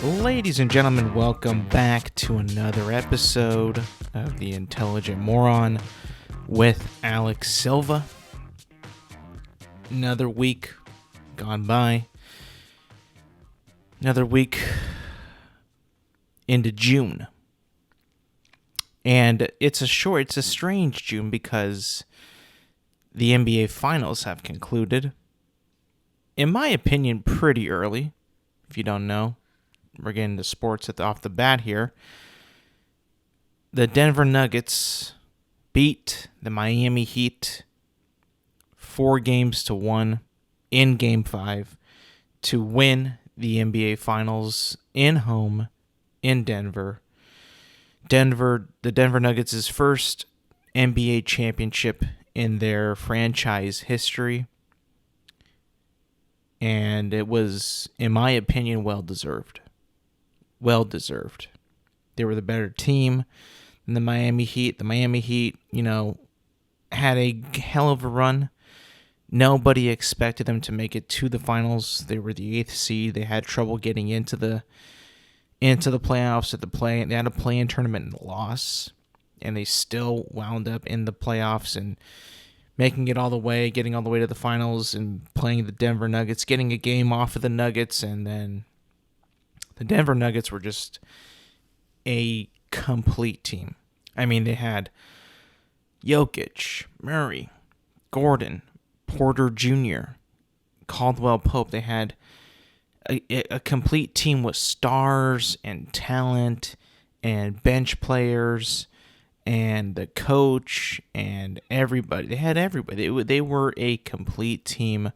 Ladies and gentlemen, welcome back to another episode of The Intelligent Moron with Alex Silva. Another week gone by. Another week into June. And it's a strange June because the NBA Finals have concluded. In my opinion, pretty early, if you don't know. We're getting into sports off the bat here. The Denver Nuggets beat the Miami Heat 4-1 in Game 5 to win the NBA Finals in Denver. The Denver Nuggets' first NBA championship in their franchise history. And it was, in my opinion, well-deserved. Well-deserved. They were the better team than the Miami Heat. The Miami Heat, had a hell of a run. Nobody expected them to make it to the finals. They were the 8th seed. They had trouble getting into the playoffs. They had a play-in tournament and loss, and they still wound up in the playoffs and making it all the way, getting all the way to the finals and playing the Denver Nuggets, getting a game off of the Nuggets, and then the Denver Nuggets were just a complete team. I mean, they had Jokic, Murray, Gordon, Porter Jr., Caldwell Pope. They had a complete team with stars and talent and bench players and the coach and everybody. They had everybody. They were a complete team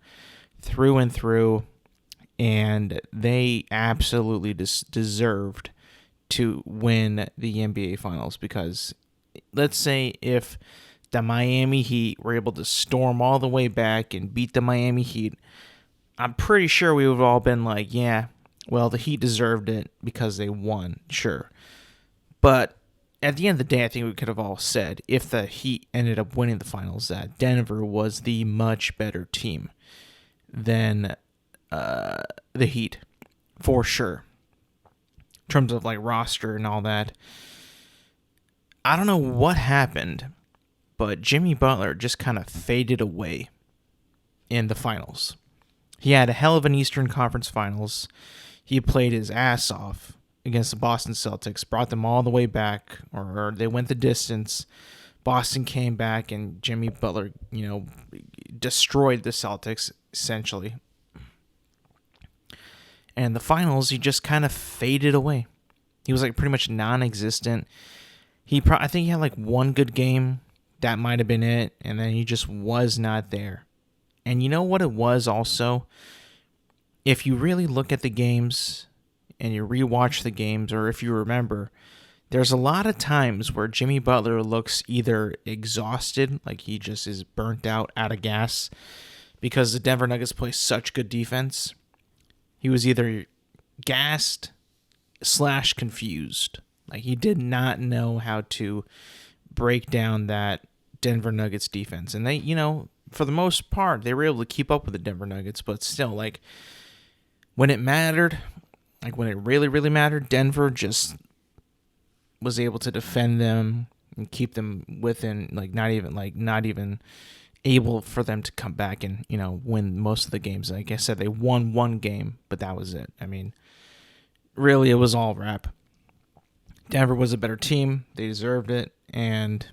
through and through. And they absolutely deserved to win the NBA Finals because let's say if the Miami Heat were able to storm all the way back and beat the Miami Heat, I'm pretty sure we would have all been like, yeah, well, the Heat deserved it because they won, sure. But at the end of the day, I think we could have all said, if the Heat ended up winning the Finals, that Denver was the much better team than the Heat, for sure. In terms of like roster and all that. I don't know what happened, but Jimmy Butler just kind of faded away in the finals. He had a hell of an Eastern Conference Finals. He played his ass off against the Boston Celtics, brought them all the way back, or they went the distance. Boston came back, and Jimmy Butler, destroyed the Celtics, essentially. And the finals, he just kind of faded away. He was like pretty much non-existent. I think he had like one good game. That might have been it. And then he just was not there. And you know what it was also? If you really look at the games and you rewatch the games, or if you remember, there's a lot of times where Jimmy Butler looks either exhausted, like he just is burnt out of gas, because the Denver Nuggets play such good defense. He was either gassed / confused. Like he did not know how to break down that Denver Nuggets defense. And they, for the most part, they were able to keep up with the Denver Nuggets. But still, like when it mattered, like when it really, really mattered, Denver just was able to defend them and keep them within, not even able for them to come back and, win most of the games. Like I said, they won one game, but that was it. I mean, really, it was all wrap. Denver was a better team. They deserved it. And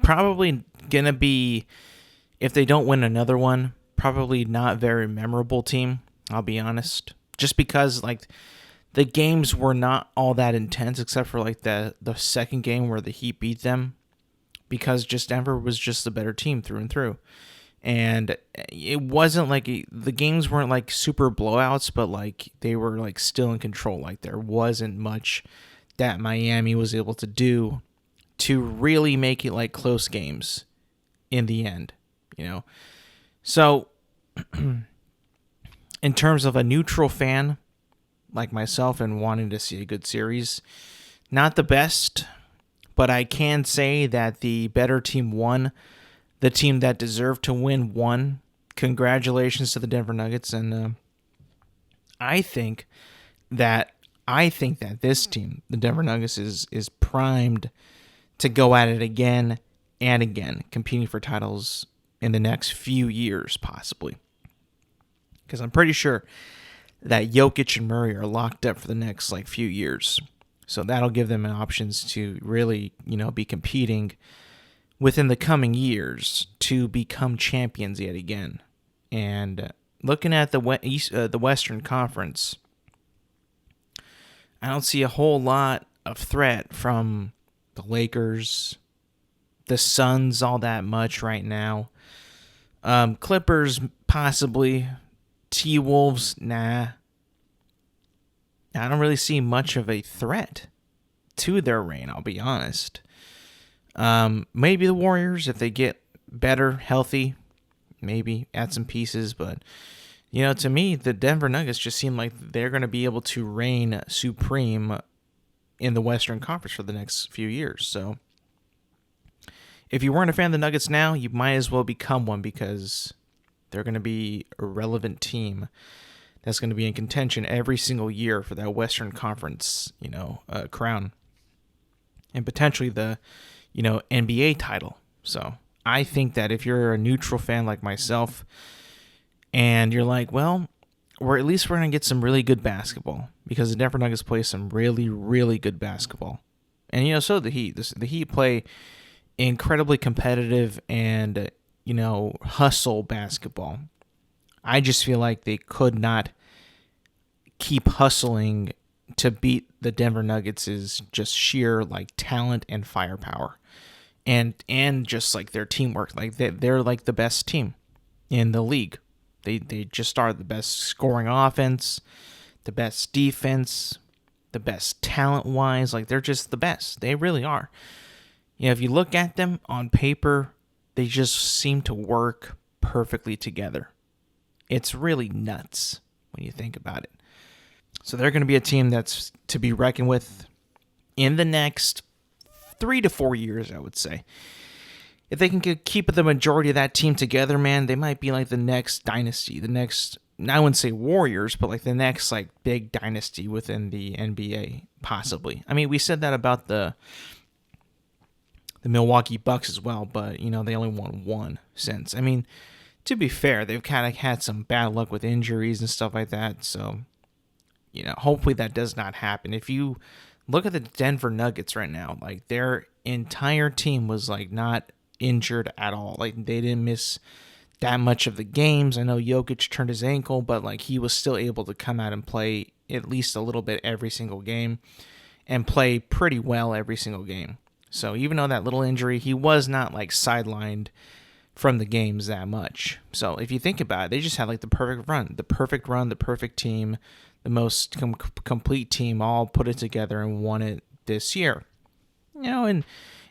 probably going to be, if they don't win another one, probably not very memorable team, I'll be honest. Just because, the games were not all that intense, except for, the second game where the Heat beat them. Because just Denver was just the better team through and through. And it wasn't the games weren't super blowouts, but they were still in control. There wasn't much that Miami was able to do to really make it close games in the end, So in terms of a neutral fan like myself and wanting to see a good series, not the best, But I can say that the better team won. The team that deserved to win won. Congratulations to the Denver Nuggets. And I think that this team, the Denver Nuggets, is primed to go at it again and again, competing for titles in the next few years, possibly. Because I'm pretty sure that Jokic and Murray are locked up for the next few years. So that'll give them options to really, be competing within the coming years to become champions yet again. And looking at the Western Conference, I don't see a whole lot of threat from the Lakers, the Suns, all that much right now. Clippers, possibly. T-Wolves, nah. I don't really see much of a threat to their reign, I'll be honest. Maybe the Warriors, if they get better, healthy, maybe add some pieces. But, to me, the Denver Nuggets just seem like they're going to be able to reign supreme in the Western Conference for the next few years. So if you weren't a fan of the Nuggets now, you might as well become one, because they're going to be a relevant team that's going to be in contention every single year for that Western Conference, crown, and potentially the, NBA title. So I think that if you're a neutral fan like myself, and you're like, well, we're going to get some really good basketball, because the Denver Nuggets play some really, really good basketball. And, so the Heat. The Heat play incredibly competitive and, hustle basketball. I just feel like they could not keep hustling to beat the Denver Nuggets is just sheer talent and firepower, and just their teamwork. They're the best team in the league. They just are the best scoring offense, the best defense, the best talent wise. They're just the best. They really are. If you look at them on paper, they just seem to work perfectly together. It's really nuts when you think about it. So they're going to be a team that's to be reckoned with in the next 3 to 4 years, I would say. If they can keep the majority of that team together, man, they might be the next dynasty. The next, I wouldn't say Warriors, but the next big dynasty within the NBA, possibly. I mean, we said that about the Milwaukee Bucks as well, but, they only won one since. I mean, to be fair, they've kind of had some bad luck with injuries and stuff like that, so, hopefully that does not happen. If you look at the Denver Nuggets right now, their entire team was, not injured at all. They didn't miss that much of the games. I know Jokic turned his ankle, but, he was still able to come out and play at least a little bit every single game and play pretty well every single game. So even though that little injury, he was not sidelined from the games that much. So if you think about it, they just had the perfect run, the perfect team, the most complete team, all put it together and won it this year. And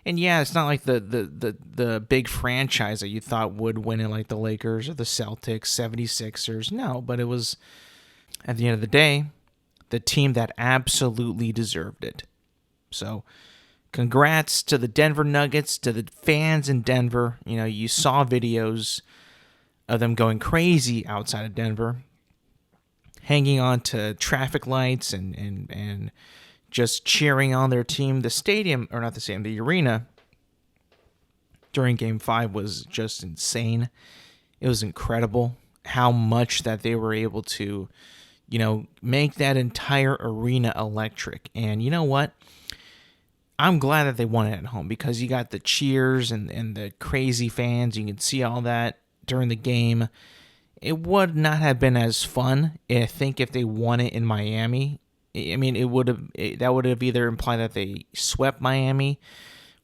yeah, it's not the big franchise that you thought would win it, the Lakers or the Celtics, 76ers. No, but it was, at the end of the day, the team that absolutely deserved it. So congrats to the Denver Nuggets, to the fans in Denver. You saw videos of them going crazy outside of Denver, hanging on to traffic lights and just cheering on their team. The stadium, or not the stadium, the arena during Game 5 was just insane. It was incredible how much that they were able to, make that entire arena electric. And you know what? I'm glad that they won it at home, because you got the cheers and the crazy fans. You can see all that during the game. It would not have been as fun, I think, if they won it in Miami. I mean, that would have either implied that they swept Miami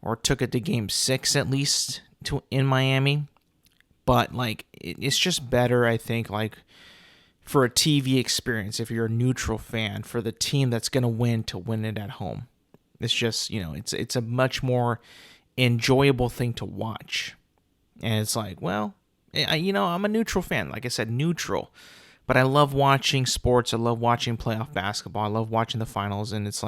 or took it to Game 6 at least in Miami. But it's just better, I think, for a TV experience, if you're a neutral fan, for the team that's going to win it at home. It's just, it's a much more enjoyable thing to watch. And it's well, I'm a neutral fan. Like I said, neutral. But I love watching sports. I love watching playoff basketball. I love watching the finals. And it's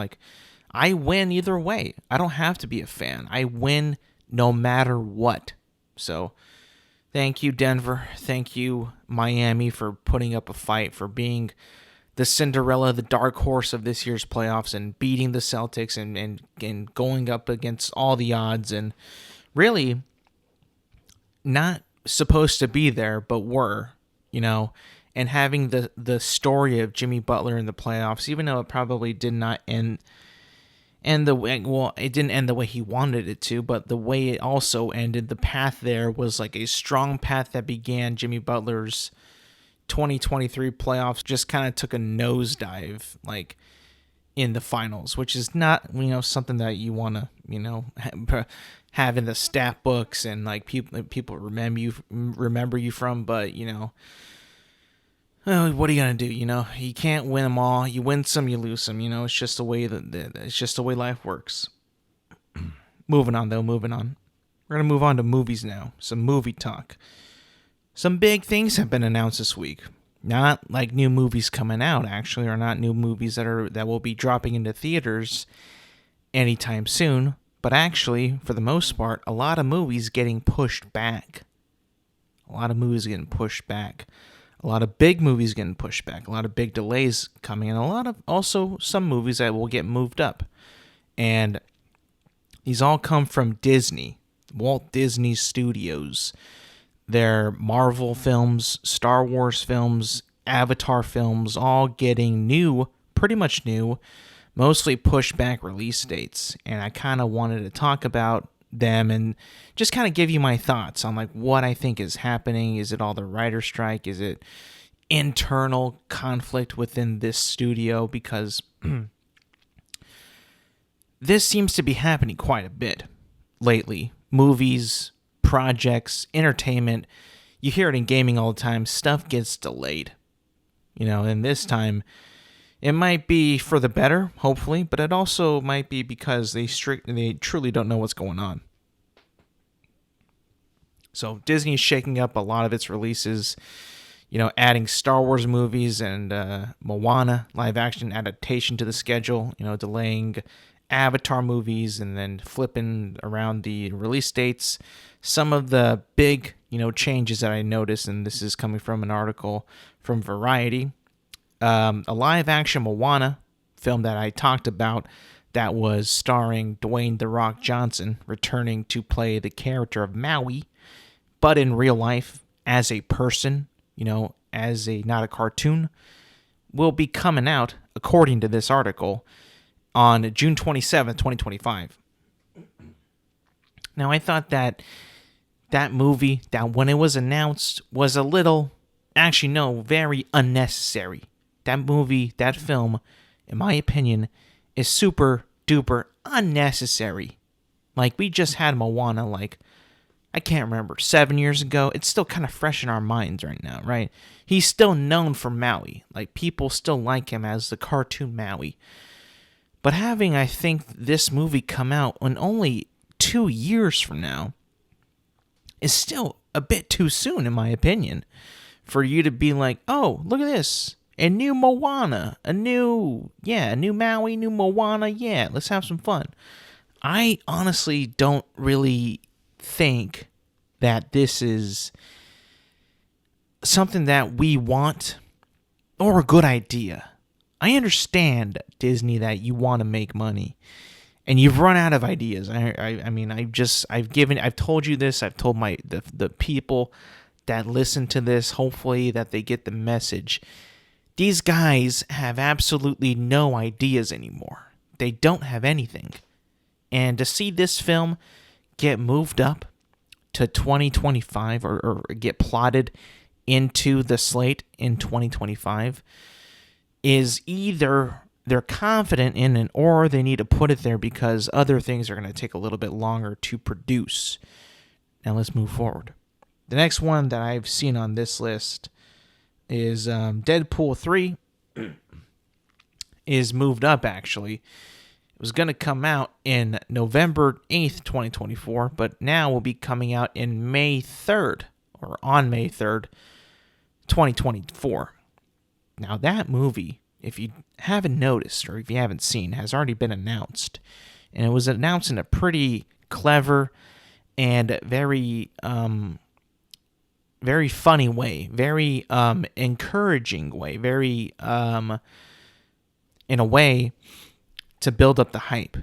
I win either way. I don't have to be a fan. I win no matter what. So thank you, Denver. Thank you, Miami, for putting up a fight, for being the Cinderella, the dark horse of this year's playoffs, and beating the Celtics and going up against all the odds, and really not supposed to be there, but were, and having the story of Jimmy Butler in the playoffs, even though it probably did not end the way, well, it didn't end the way he wanted it to, but the way it also ended, the path there was like a strong path that began Jimmy Butler's 2023 playoffs, just kind of took a nosedive, like, in the finals, which is not, something that you want to, have in the stat books and like people remember you from, but what are you gonna do? You can't win them all. You win some, you lose some. It's just the way life works. Moving on. We're gonna move on to movies now. Some movie talk. Some big things have been announced this week. Not like new movies coming out, actually, or not new movies that will be dropping into theaters anytime soon, but actually, for the most part, a lot of movies getting pushed back. A lot of big movies getting pushed back. A lot of big delays coming, and a lot of also some movies that will get moved up. And these all come from Disney, Walt Disney Studios. Their Marvel films, Star Wars films, Avatar films, all getting pretty much new, mostly pushed back release dates. And I kind of wanted to talk about them and just kind of give you my thoughts on like what I think is happening. Is it all the writer's strike? Is it internal conflict within this studio? Because this seems to be happening quite a bit lately. Movies, projects, entertainment, you hear it in gaming all the time, stuff gets delayed. And this time it might be for the better, hopefully, but it also might be because they truly don't know what's going on. So Disney is shaking up a lot of its releases, adding Star Wars movies and Moana live action adaptation to the schedule, delaying Avatar movies and then flipping around the release dates. Some of the big, changes that I noticed, and this is coming from an article from Variety, a live action Moana film that I talked about that was starring Dwayne "The Rock" Johnson returning to play the character of Maui, but in real life as a person, not a cartoon, will be coming out, according to this article, on June 27th, 2025. Now, I thought that movie, that when it was announced, was very unnecessary. That movie, that film, in my opinion, is super duper unnecessary. Like, we just had Moana, I can't remember, 7 years ago. It's still kind of fresh in our minds right now, right? He's still known for Maui. Like, people still like him as the cartoon Maui. But having, I think, this movie come out in only 2 years from now is still a bit too soon, in my opinion, for you to be like, oh, look at this, a new Moana, a new Maui, new Moana, yeah, let's have some fun. I honestly don't really think that this is something that we want or a good idea. I understand, Disney, that you want to make money and you've run out of ideas. I've told you this. I've told the people that listen to this, hopefully that they get the message. These guys have absolutely no ideas anymore. They don't have anything. And to see this film get moved up to 2025 or get plotted into the slate in 2025 is either they're confident in it or they need to put it there because other things are going to take a little bit longer to produce. Now let's move forward. The next one that I've seen on this list is Deadpool 3 is moved up, actually. It was going to come out in November 8th, 2024, but now will be coming out in May 3rd, or on May 3rd, 2024. Now that movie, if you haven't noticed or if you haven't seen, has already been announced. And it was announced in a pretty clever and very very funny way, very encouraging way, very in a way to build up the hype.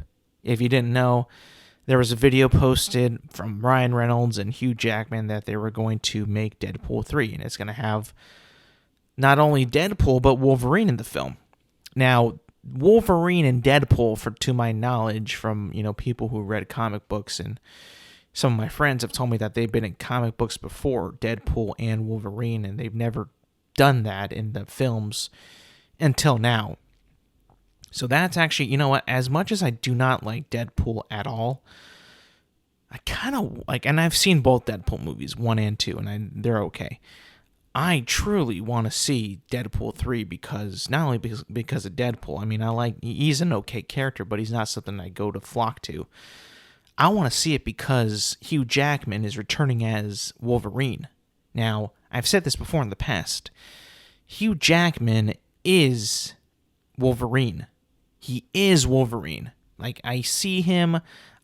If you didn't know, there was a video posted from Ryan Reynolds and Hugh Jackman that they were going to make Deadpool 3, and it's going to have not only Deadpool, but Wolverine in the film. Now, Wolverine and Deadpool, to my knowledge, from people who read comic books, and some of my friends have told me that they've been in comic books before, Deadpool and Wolverine, and they've never done that in the films until now. So that's actually, as much as I do not like Deadpool at all, I kind of like, and I've seen both Deadpool movies, 1 and 2, and they're okay. I truly want to see Deadpool 3 because, not only because of Deadpool, I mean, he's an okay character, but he's not something I go to flock to. I want to see it because Hugh Jackman is returning as Wolverine. Now, I've said this before in the past. Hugh Jackman is Wolverine. He is Wolverine. Like, I see him,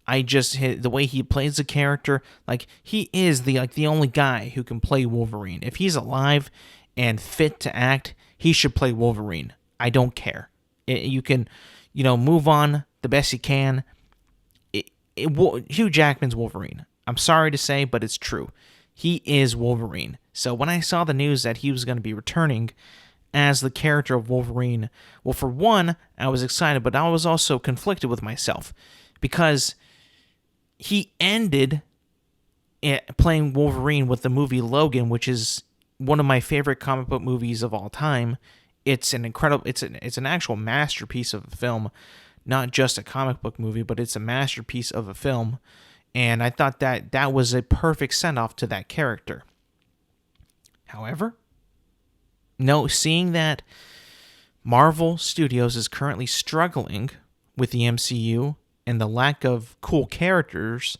the way he plays the character, like, he is the only guy who can play Wolverine. If he's alive and fit to act, he should play Wolverine. I don't care. You can, move on the best you can. Hugh Jackman's Wolverine. I'm sorry to say, but it's true. He is Wolverine. So when I saw the news that he was going to be returning as the character of Wolverine, well, for one, I was excited, but I was also conflicted with myself because he ended playing Wolverine with the movie Logan, which is one of my favorite comic book movies of all time. It's an actual masterpiece of a film, not just a comic book movie, but it's a masterpiece of a film. And I thought that was a perfect send-off to that character. However, seeing that Marvel Studios is currently struggling with the MCU and the lack of cool characters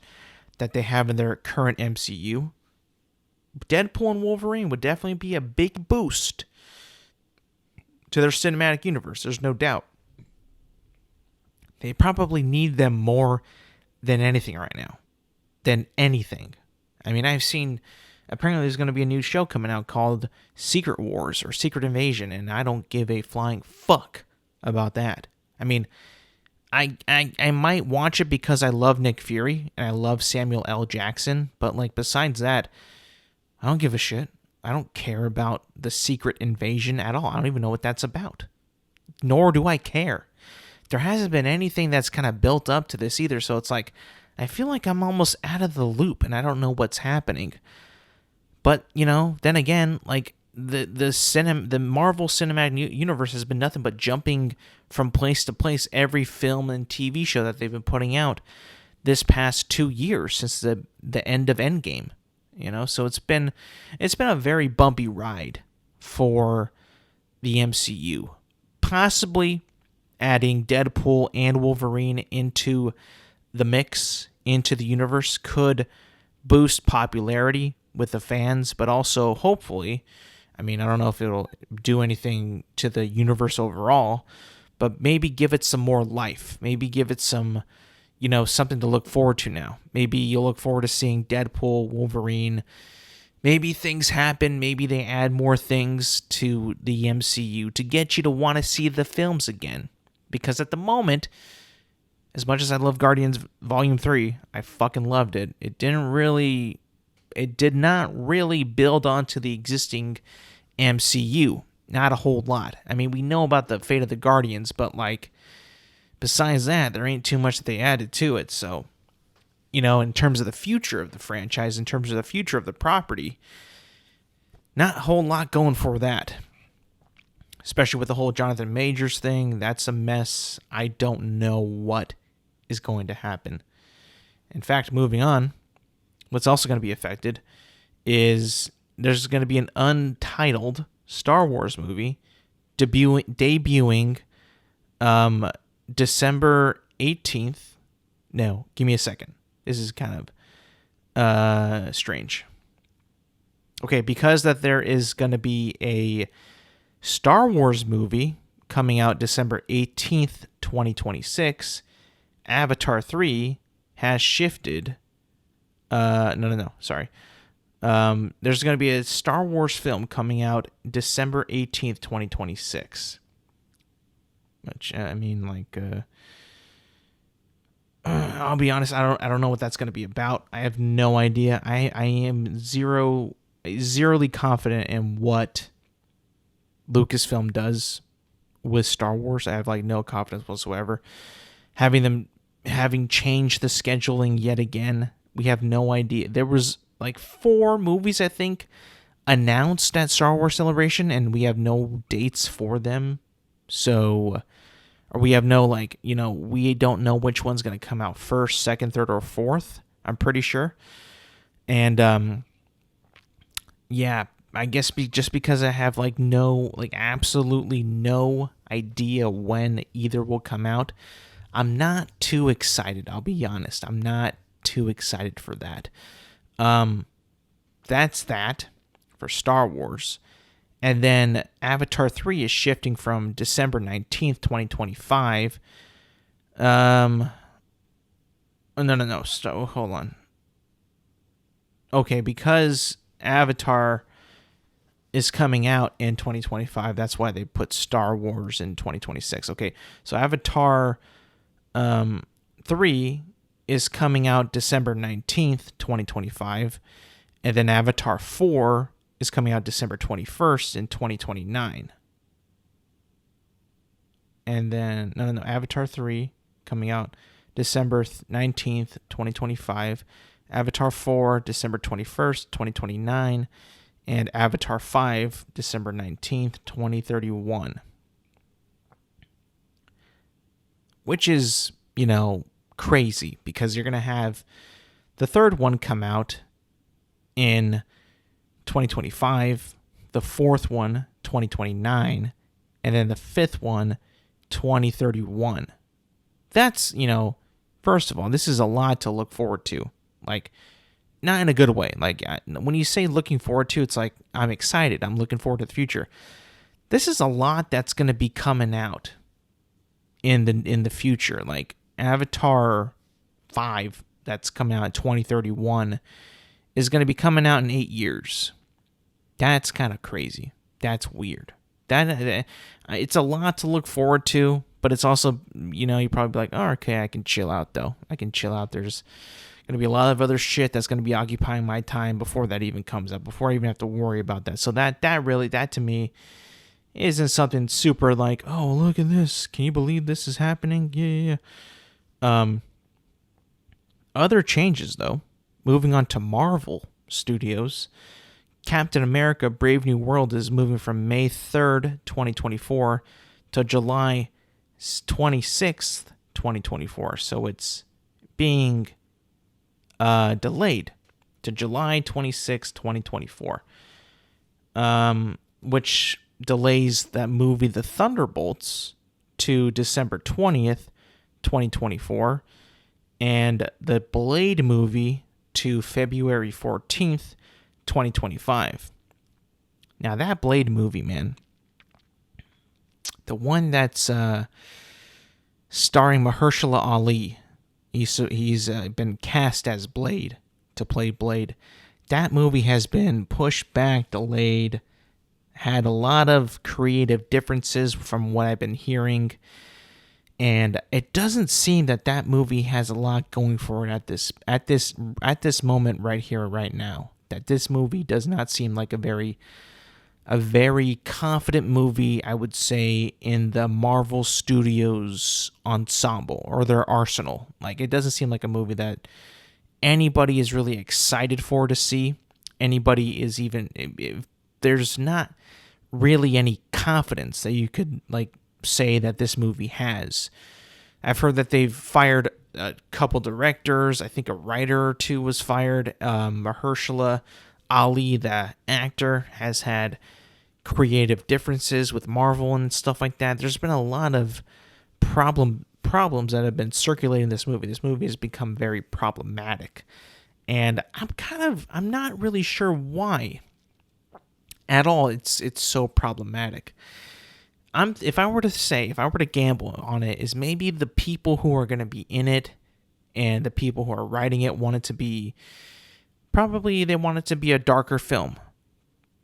that they have in their current MCU, Deadpool and Wolverine would definitely be a big boost to their cinematic universe. There's no doubt. They probably need them more than anything right now. Than anything. I mean, apparently there's going to be a new show coming out called Secret Wars or Secret Invasion, and I don't give a flying fuck about that. I mean, I might watch it because I love Nick Fury and I love Samuel L. Jackson, but besides that, I don't give a shit. I don't care about the Secret Invasion at all. I don't even know what that's about. Nor do I care. There hasn't been anything that's kind of built up to this either, so it's like, I feel like I'm almost out of the loop and I don't know what's happening. But, then again, the Marvel Cinematic Universe has been nothing but jumping from place to place every film and TV show that they've been putting out this past 2 years since the end of Endgame. So it's been a very bumpy ride for the MCU. Possibly adding Deadpool and Wolverine into the mix, into the universe, could boost popularity with the fans, but also hopefully, I mean, I don't know if it'll do anything to the universe overall, but maybe give it some more life. Maybe give it some, something to look forward to now. Maybe you'll look forward to seeing Deadpool, Wolverine. Maybe things happen. Maybe they add more things to the MCU to get you to want to see the films again. Because at the moment, as much as I love Guardians Volume 3, I fucking loved it. It did not really build onto the existing MCU. Not a whole lot. I mean, we know about the fate of the Guardians, but besides that, there ain't too much that they added to it. So, in terms of the future of the franchise, in terms of the future of the property, not a whole lot going for that. Especially with the whole Jonathan Majors thing, that's a mess. I don't know what is going to happen. In fact, moving on, what's also going to be affected is there's going to be an untitled Star Wars movie debuting December 18th. No, give me a second. This is kind of strange. Okay, because that there is going to be a Star Wars movie coming out December 18th, 2026. Avatar 3 has shifted. No. Sorry. There's going to be a Star Wars film coming out December 18th, 2026. Which, I'll be honest, I don't know what that's going to be about. I have no idea. I am zerally confident in what Lucasfilm does with Star Wars. I have no confidence whatsoever. Having changed the scheduling yet again, we have no idea. There was 4 movies, I think, announced at Star Wars Celebration, and we have no dates for them. So, or we have no, we don't know which one's going to come out first, second, third, or fourth. I'm pretty sure. And, yeah, I guess just because I have, absolutely no idea when either will come out, I'm not too excited. I'll be honest. I'm not too excited for that. That's that for Star Wars. And then Avatar 3 is shifting from December 19th, 2025. No. So, hold on. Okay, because Avatar is coming out in 2025, that's why they put Star Wars in 2026. Okay, so Avatar 3 is coming out December 19th, 2025. And then Avatar 4 is coming out December 21st in 2029. And then, no, Avatar 3 coming out December 19th, 2025. Avatar 4, December 21st, 2029. And Avatar 5, December 19th, 2031. Which is, crazy, because you're going to have the third one come out in 2025, the fourth one 2029, and then the fifth one 2031. That's, first of all, this is a lot to look forward to. Not in a good way. When you say looking forward to, it's I'm excited. I'm looking forward to the future. This is a lot that's going to be coming out in the future. Avatar 5, that's coming out in 2031, is going to be coming out in 8 years. That's kind of crazy. That's weird. It's a lot to look forward to, but it's also, you probably be oh, okay, I can chill out, though. I can chill out. There's going to be a lot of other shit that's going to be occupying my time before that even comes up, before I even have to worry about that. So that to me isn't something super oh, look at this. Can you believe this is happening? Yeah. Other changes, though. Moving on to Marvel Studios, Captain America Brave New World is moving from May 3rd, 2024 to July 26th, 2024. So it's being delayed to July 26th, 2024. Which delays that movie, The Thunderbolts, to December 20th, 2024. And the Blade movie to February 14th, 2025. Now, that Blade movie, man, the one that's starring Mahershala Ali, he's been cast as Blade to play Blade. That movie has been pushed back, delayed, had a lot of creative differences from what I've been hearing. And it doesn't seem that movie has a lot going for it at this moment right here, right now. That this movie does not seem like a very confident movie, I would say, in the Marvel Studios ensemble or their arsenal. It doesn't seem like a movie that anybody is really excited for to see. Anybody is even, there's not really any confidence that you could say that this movie has. I've heard that they've fired a couple directors. I think a writer or two was fired. Mahershala Ali, the actor, has had creative differences with Marvel and stuff like that. There's been a lot of problems that have been circulating this movie. This movie has become very problematic. And I'm not really sure why at all it's so problematic. if I were to gamble on it, is maybe the people who are going to be in it and the people who are writing it want it to be, probably they want it to be a darker film.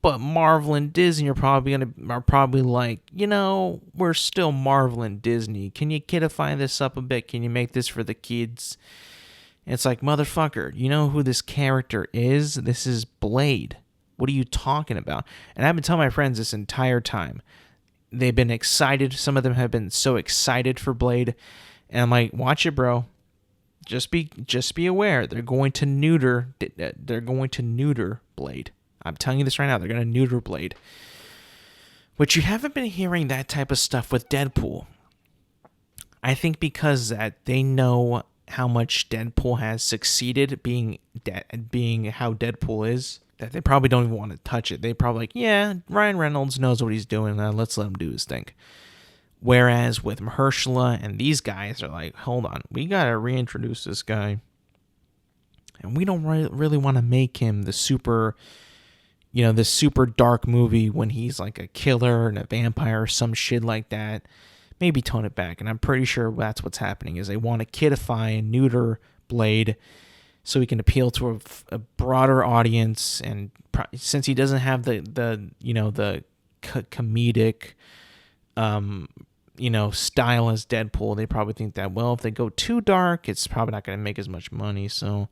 But Marvel and Disney are probably like, we're still Marvel and Disney. Can you kidify this up a bit? Can you make this for the kids? And it's like, motherfucker, you know who this character is? This is Blade. What are you talking about? And I've been telling my friends this entire time. They've been excited. Some of them have been so excited for Blade. And I'm like, watch it, bro. Just be aware. They're going to neuter Blade. I'm telling you this right now. They're going to neuter Blade. Which you haven't been hearing that type of stuff with Deadpool. I think because that they know how much Deadpool has succeeded being how Deadpool is, that they probably don't even want to touch it. They probably like, yeah, Ryan Reynolds knows what he's doing. Let's let him do his thing. Whereas with Mahershala and these guys are like, hold on, we got to reintroduce this guy. And we don't really want to make him the super, this super dark movie when he's like a killer and a vampire or some shit like that. Maybe tone it back. And I'm pretty sure that's what's happening, is they want to kidify and neuter Blade so he can appeal to a broader audience. And since he doesn't have the comedic, style as Deadpool, they probably think that, well, if they go too dark, it's probably not going to make as much money. So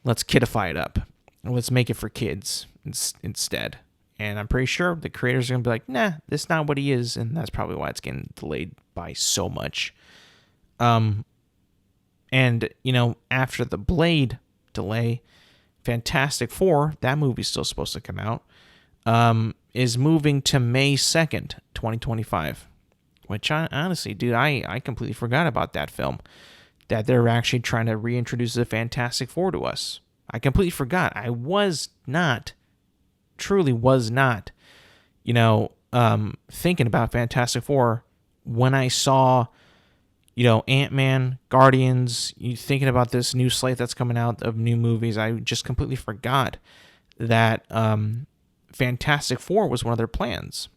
let's kidify it up. Let's make it for kids instead. And I'm pretty sure the creators are going to be like, nah, that's not what he is. And that's probably why it's getting delayed by so much. And, after the Blade delay, Fantastic Four, that movie's still supposed to come out, is moving to May 2nd, 2025. Which, honestly, dude, I completely forgot about that film. That they're actually trying to reintroduce the Fantastic Four to us. I completely forgot. I truly was not, thinking about Fantastic Four when I saw, Ant-Man, Guardians, thinking about this new slate that's coming out of new movies. I just completely forgot that Fantastic Four was one of their plans.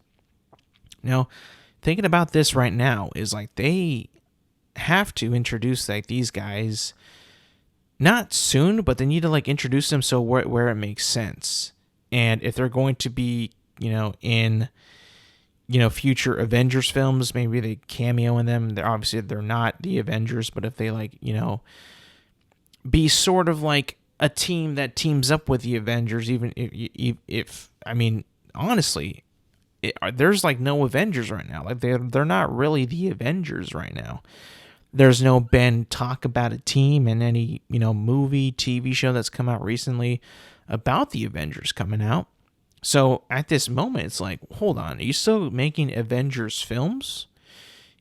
Thinking about this right now is like they have to introduce like these guys, not soon, but they need to like introduce them so where it makes sense. And if they're going to be, in, future Avengers films, maybe they cameo in them. They're not the Avengers, but if they like, be sort of like a team that teams up with the Avengers, even if honestly, there's like no Avengers right now. Like they're not really the Avengers right now. There's no been talk about a team in any, movie, TV show that's come out recently about the Avengers coming out. So at this moment, it's like, hold on, are you still making Avengers films?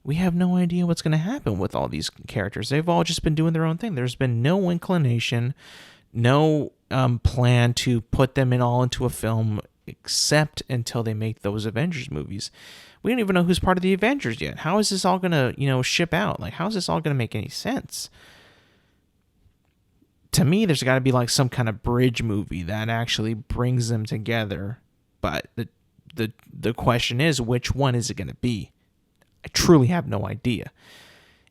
We have no idea what's going to happen with all these characters. They've all just been doing their own thing. There's been no inclination, no plan to put them all into a film except until they make those Avengers movies. We don't even know who's part of the Avengers yet. How is this all going to, ship out? Like, how is this all going to make any sense? To me, there's got to be like some kind of bridge movie that actually brings them together. But the question is, which one is it going to be? I truly have no idea.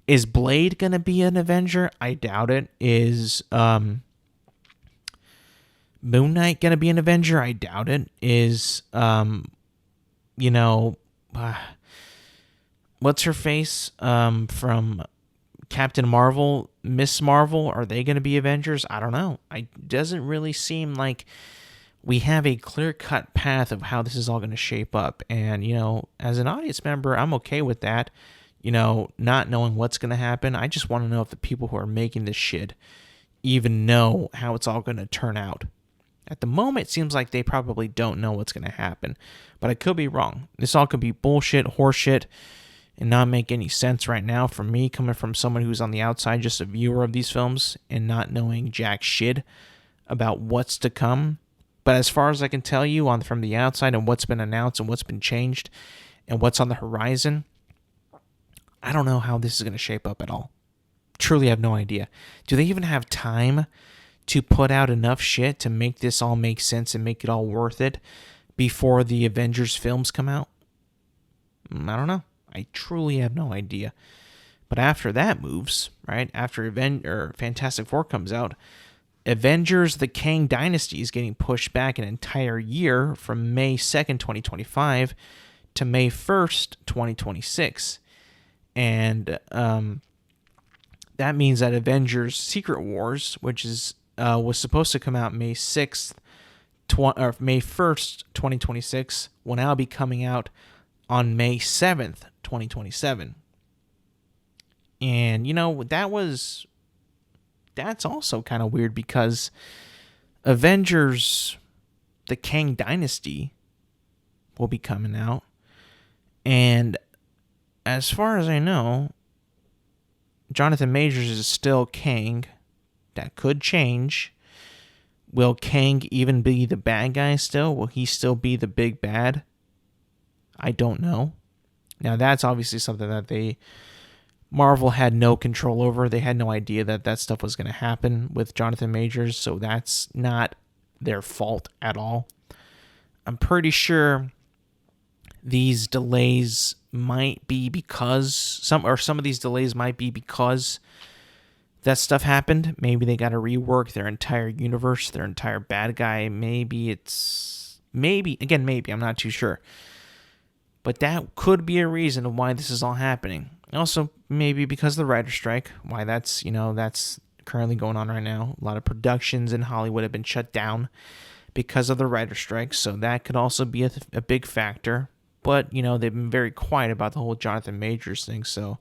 Is Blade going to be an Avenger? I doubt it. Is Moon Knight going to be an Avenger? I doubt it. Is, what's her face from Captain Marvel, Miss Marvel, are they going to be Avengers? I don't know. It doesn't really seem like we have a clear-cut path of how this is all going to shape up. And, as an audience member, I'm okay with that, not knowing what's going to happen. I just want to know if the people who are making this shit even know how it's all going to turn out. At the moment, it seems like they probably don't know what's going to happen. But I could be wrong. This all could be bullshit, horseshit, and not make any sense right now for me, coming from someone who's on the outside, just a viewer of these films, and not knowing jack shit about what's to come. But as far as I can tell you from the outside and what's been announced and what's been changed and what's on the horizon, I don't know how this is going to shape up at all. Truly have no idea. Do they even have time to put out enough shit to make this all make sense and make it all worth it before the Avengers films come out? I don't know. I truly have no idea. But after that moves, right? After Fantastic Four comes out, Avengers the Kang Dynasty is getting pushed back an entire year from May 2nd, 2025 to May 1st, 2026. And that means that Avengers Secret Wars, which was supposed to come out May 6th, or May 1st, 2026, will now be coming out on May 7th, 2027. And, that's also kind of weird because Avengers, the Kang Dynasty, will be coming out. And as far as I know, Jonathan Majors is still Kang. That could change. Will Kang even be the bad guy still? Will he still be the big bad? I don't know. Now, that's obviously something that Marvel had no control over. They had no idea that stuff was going to happen with Jonathan Majors, so that's not their fault at all. I'm pretty sure these delays might be because some of these delays might be because that stuff happened. Maybe they got to rework their entire universe, their entire bad guy. Maybe, I'm not too sure. But that could be a reason of why this is all happening. Also, maybe because of the writer's strike, why that's currently going on right now. A lot of productions in Hollywood have been shut down because of the writer's strike, so that could also be a big factor. But, they've been very quiet about the whole Jonathan Majors thing, so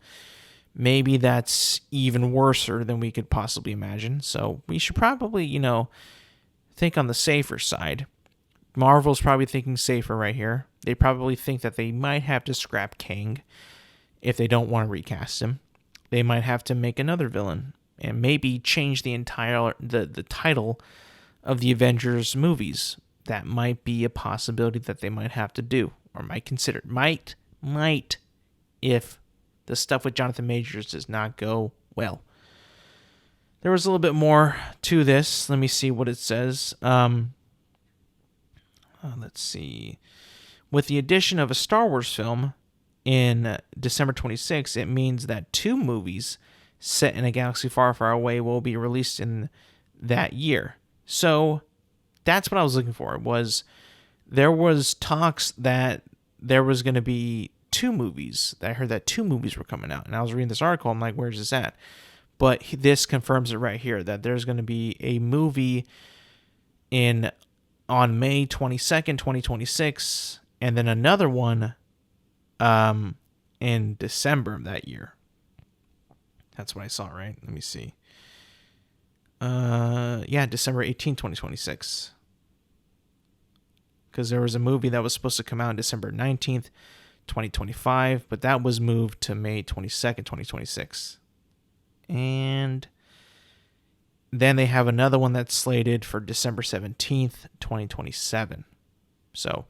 maybe that's even worse than we could possibly imagine. So we should probably, think on the safer side. Marvel's probably thinking safer right here. They probably think that they might have to scrap Kang if they don't want to recast him. They might have to make another villain and maybe change the entire the title of the Avengers movies. That might be a possibility that they might have to do or might consider. Might if the stuff with Jonathan Majors does not go well. There was a little bit more to this. Let me see what it says. Let's see. With the addition of a Star Wars film in December 26th, it means that 2 movies set in a galaxy far, far away will be released in that year. So that's what I was looking for. There was talks that there was going to be 2 movies. I heard that 2 movies were coming out. And I was reading this article. I'm like, where's this at? But this confirms it right here, that there's going to be a movie on May 22nd, 2026, and then another one in December of that year. That's what I saw, right? Let me see. December 18th, 2026. Because there was a movie that was supposed to come out on December 19th, 2025, but that was moved to May 22nd, 2026. And then they have another one that's slated for December 17th, 2027. So,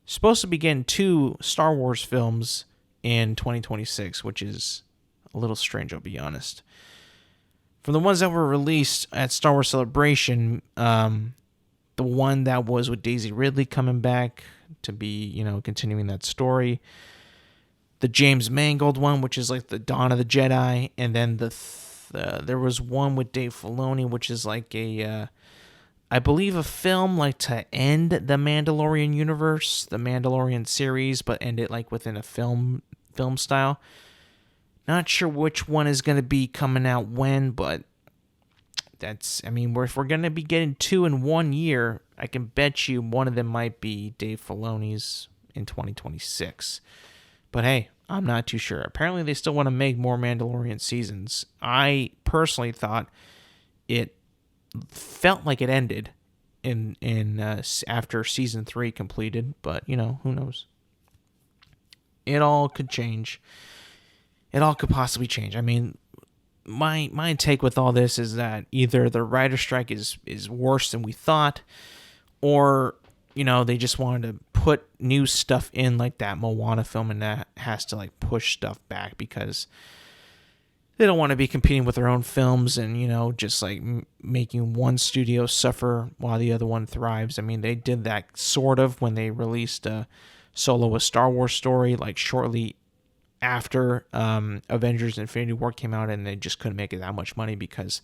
supposed to begin 2 Star Wars films in 2026, which is a little strange, I'll be honest. From the ones that were released at Star Wars Celebration, the one that was with Daisy Ridley coming back to be, continuing that story. The James Mangold one, which is like the Dawn of the Jedi, and then there was one with Dave Filoni, which is like I believe a film like to end the Mandalorian universe, the Mandalorian series, but end it like within a film style. Not sure which one is going to be coming out when, but if we're going to be getting 2 in 1 year, I can bet you one of them might be Dave Filoni's in 2026. But hey, I'm not too sure. Apparently they still want to make more Mandalorian seasons. I personally thought it felt like it ended after season 3 completed, but who knows? It all could change. It all could possibly change. My take with all this is that either the writer's strike is worse than we thought, or they just wanted to put new stuff in like that Moana film, and that has to like push stuff back because they don't want to be competing with their own films and just like making one studio suffer while the other one thrives. They did that sort of when they released Solo a Star Wars story, like shortly after Avengers Infinity War came out, and they just couldn't make it that much money because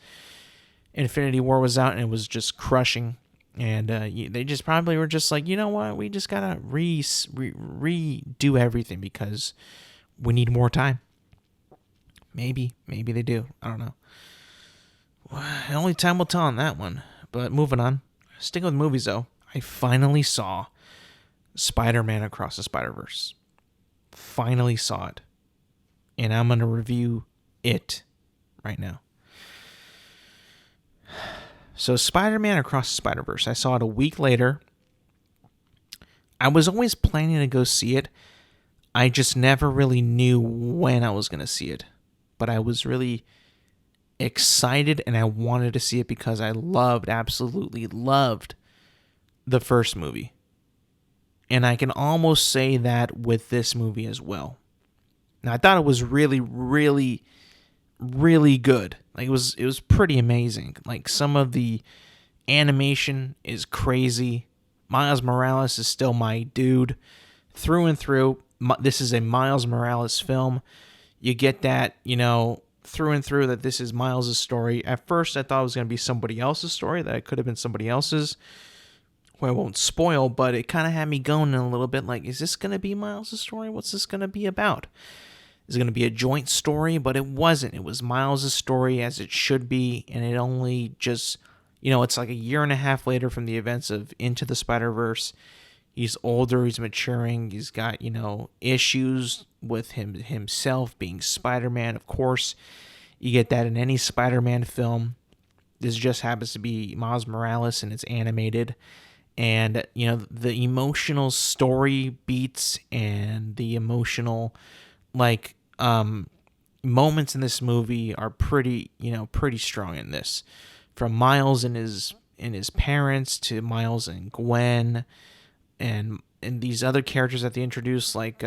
Infinity War was out and it was just crushing. And they just probably were just like, you know what, we just gotta redo everything because we need more time. Maybe they do. I don't know. Only time will tell on that one. But moving on. Sticking with movies, though. I finally saw Spider-Man Across the Spider-Verse. Finally saw it. And I'm going to review it right now. So Spider-Man Across the Spider-Verse. I saw it a week later. I was always planning to go see it. I just never really knew when I was going to see it. But I was really excited and I wanted to see it because I absolutely loved the first movie. And I can almost say that with this movie as well. Now, I thought it was really, really, really good. Like, it was pretty amazing. Like, some of the animation is crazy. Miles Morales is still my dude through and through. This is a Miles Morales film. You get that, through and through, that this is Miles' story. At first, I thought it was going to be somebody else's story, that it could have been somebody else's, who I won't spoil, but it kind of had me going in a little bit like, is this going to be Miles' story? What's this going to be about? Is it going to be a joint story? But it wasn't. It was Miles' story as it should be, and it only just, it's like a year and a half later from the events of Into the Spider-Verse. He's older, he's maturing, he's got, issues with himself being Spider-Man. Of course, you get that in any Spider-Man film. This just happens to be Miles Morales, and it's animated. And, the emotional story beats and the emotional, moments in this movie are pretty strong in this. From Miles and his parents to Miles and Gwen, and these other characters that they introduced, like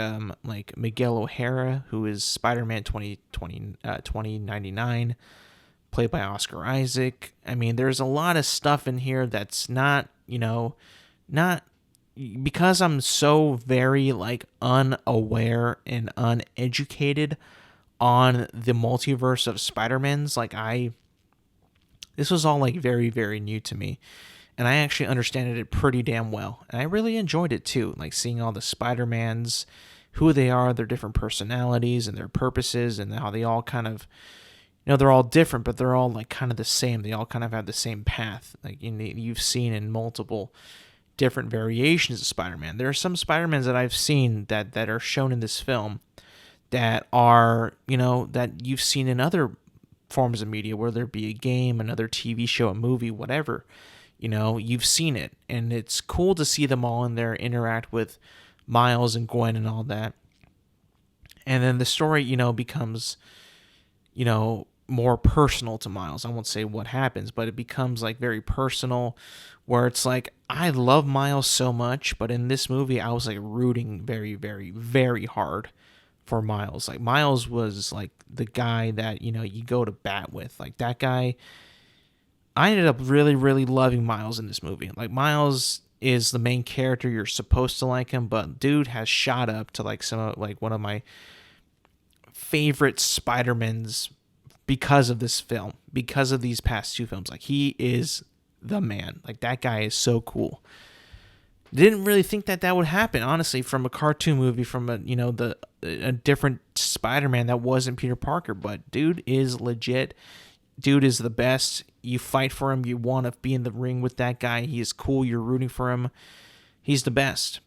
Miguel O'Hara, who is Spider-Man 2099, played by Oscar Isaac. I mean, there's a lot of stuff in here that's not because I'm so very unaware and uneducated on the multiverse of Spider-Mans. This was all very, very new to me. And I actually understood it pretty damn well. And I really enjoyed it too. Seeing all the Spider-Mans, who they are, their different personalities and their purposes, and how they all kind of, they're all different, but they're all kind of the same. They all kind of have the same path. You've seen in multiple different variations of Spider-Man. There are some Spider-Mans that I've seen that are shown in this film that are, that you've seen in other forms of media, whether it be a game, another TV show, a movie, whatever. You've seen it, and it's cool to see them all in there interact with Miles and Gwen and all that. And then the story, becomes, more personal to Miles. I won't say what happens, but it becomes very personal, where it's I love Miles so much, but in this movie, I was rooting very, very, very hard for Miles. Miles was the guy that, you go to bat with. That guy, I ended up really, really loving Miles in this movie. Miles is the main character. You're supposed to like him, but dude has shot up to one of my favorite Spider-Mans because of this film, because of these past two films. He is the man. That guy is so cool. Didn't really think that would happen, honestly, from a cartoon movie, from a different Spider-Man that wasn't Peter Parker. But dude is legit. Dude is the best. You fight for him. You want to be in the ring with that guy. He is cool. You're rooting for him. He's the best.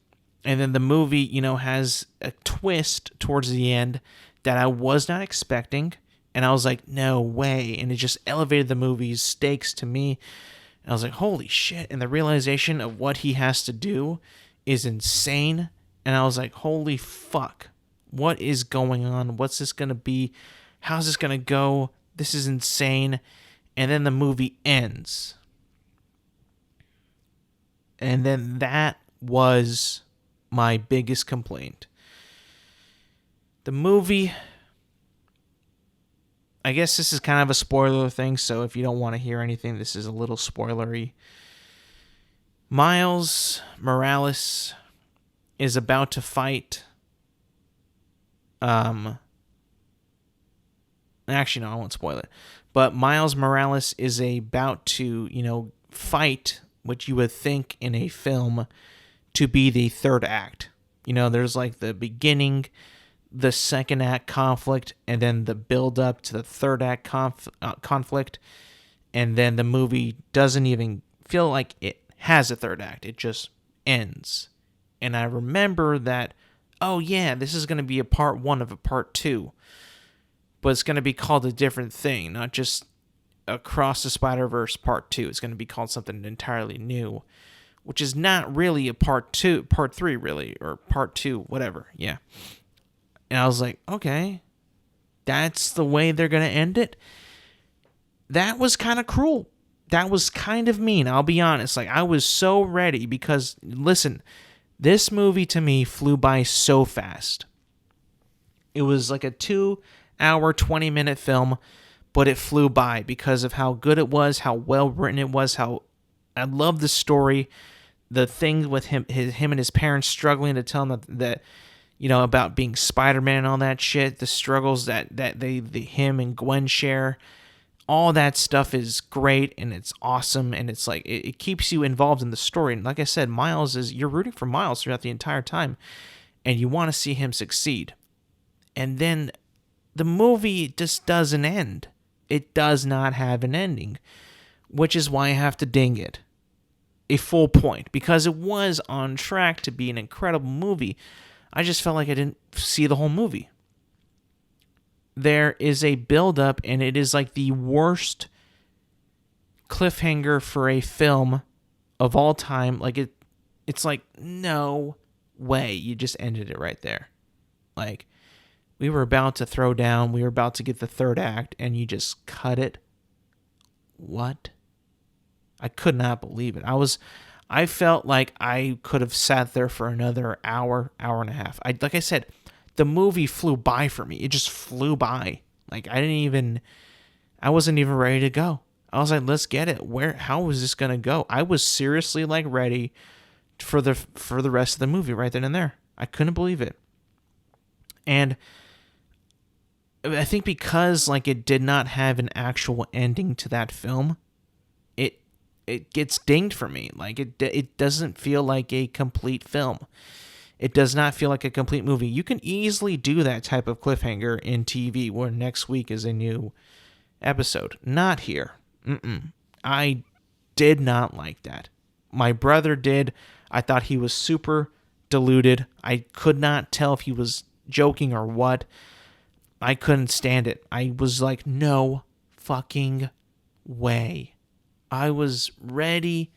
And then the movie, has a twist towards the end that I was not expecting. And I was like, no way. And it just elevated the movie's stakes to me. And I was like, holy shit. And the realization of what he has to do is insane. And I was like, holy fuck. What is going on? What's this going to be? How's this going to go? This is insane. And then the movie ends. And then that was my biggest complaint. The movie, I guess this is kind of a spoiler thing, so if you don't want to hear anything, this is a little spoilery. Miles Morales is about to fight. Actually, no, I won't spoil it. But Miles Morales is about to, fight what you would think in a film to be the third act. There's like the beginning, the second act conflict, and then the build up to the third act conflict. And then the movie doesn't even feel like it has a third act. It just ends. And I remember that, oh yeah, this is going to be a part 1 of a part 2. But it's going to be called a different thing, not just Across the Spider-Verse part 2. It's going to be called something entirely new, which is not really a part 3 really, or part 2, whatever. Yeah. And I was like, okay, that's the way they're going to end it. That was kind of cruel. That was kind of mean, I'll be honest. Like, I was so ready because, listen, this movie to me flew by so fast. It was like a 2-hour, 20-minute film, but it flew by because of how good it was, how well written it was, how I love the story, the thing with him and his parents struggling to tell him that about being Spider-Man and all that shit, the struggles that him and Gwen share. All that stuff is great and it's awesome, and it's like it keeps you involved in the story. And like I said, you're rooting for Miles throughout the entire time, and you want to see him succeed. And then the movie just doesn't end. It does not have an ending, which is why I have to ding it a full point, because it was on track to be an incredible movie. I just felt like I didn't see the whole movie. There is a build-up, and it is like the worst cliffhanger for a film of all time. Like it's like, no way, you just ended it right there. Like, we were about to throw down, we were about to get the third act, and you just cut it. What? I could not believe it. I felt like I could have sat there for another hour and a half. Like I said, the movie flew by for me. It just flew by. Like, I wasn't even ready to go. I was like, let's get it. How is this going to go? I was seriously like ready for the rest of the movie right then and there. I couldn't believe it. And I think because like it did not have an actual ending to that film, it gets dinged for me. Like it doesn't feel like a complete film. It does not feel like a complete movie. You can easily do that type of cliffhanger in TV where next week is a new episode. Not here. I did not like that. My brother did. I thought he was super deluded. I could not tell if he was joking or what. I couldn't stand it. I was like, no fucking way. I was ready.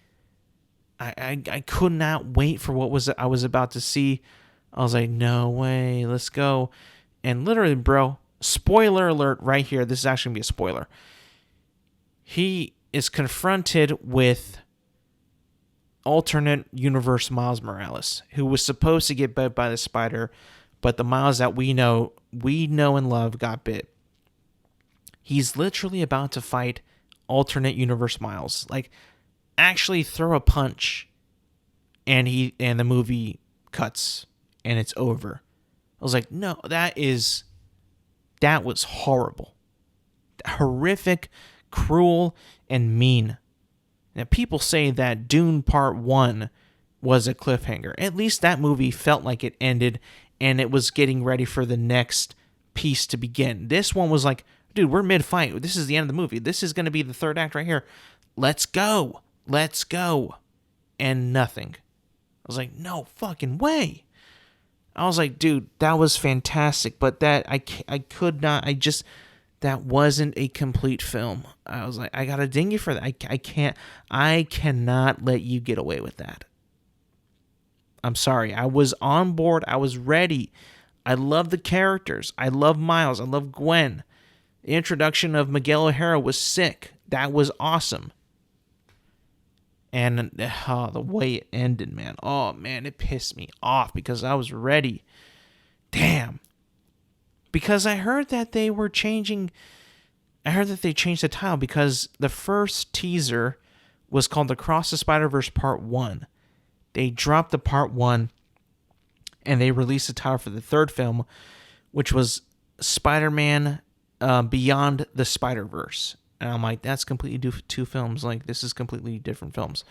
I could not wait for what I was about to see. I was like, no way, let's go. And literally, bro, spoiler alert right here. This is actually going to be a spoiler. He is confronted with alternate universe Miles Morales, who was supposed to get bit by the spider, but the Miles that we know and love got bit. He's literally about to fight alternate universe Miles. Like, actually throw a punch, and the movie cuts and it's over. I was like, no, that was horrible, horrific, cruel, and mean. Now, people say that Dune Part 1 was a cliffhanger. At least that movie felt like it ended and it was getting ready for the next piece to begin. This one was like, dude, we're mid-fight. This is the end of the movie. This is going to be the third act right here. Let's go. Let's go. And nothing. I was like, no fucking way. I was like, dude, that was fantastic. But that, I could not, that wasn't a complete film. I was like, I got to ding you for that. I cannot let you get away with that. I'm sorry. I was on board. I was ready. I love the characters. I love Miles. I love Gwen. The introduction of Miguel O'Hara was sick. That was awesome. And the way it ended, man. Oh, man, it pissed me off because I was ready. Damn. Because I heard that they were changing. I heard that they changed the title because the first teaser was called Across the Spider-Verse Part 1. They dropped the Part 1 and they released a title for the third film, which was Spider-Man Beyond the Spider-Verse. And I'm like, that's completely two films. Like, this is completely different films.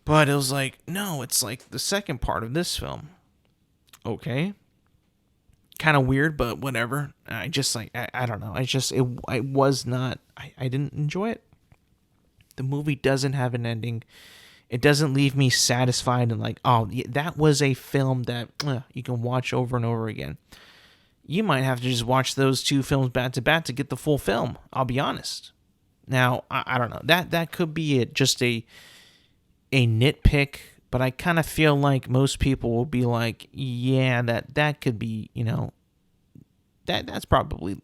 But it was like, no, it's like the second part of this film. Okay. Kind of weird, but whatever. I just like, I don't know. I was not, I didn't enjoy it. The movie doesn't have an ending. It doesn't leave me satisfied and like, oh, that was a film that you can watch over and over again. You might have to just watch those two films back to back to get the full film. I'll be honest. Now, I don't know. That could be just a nitpick, but I kind of feel like most people will be like, yeah, that could be, that's probably,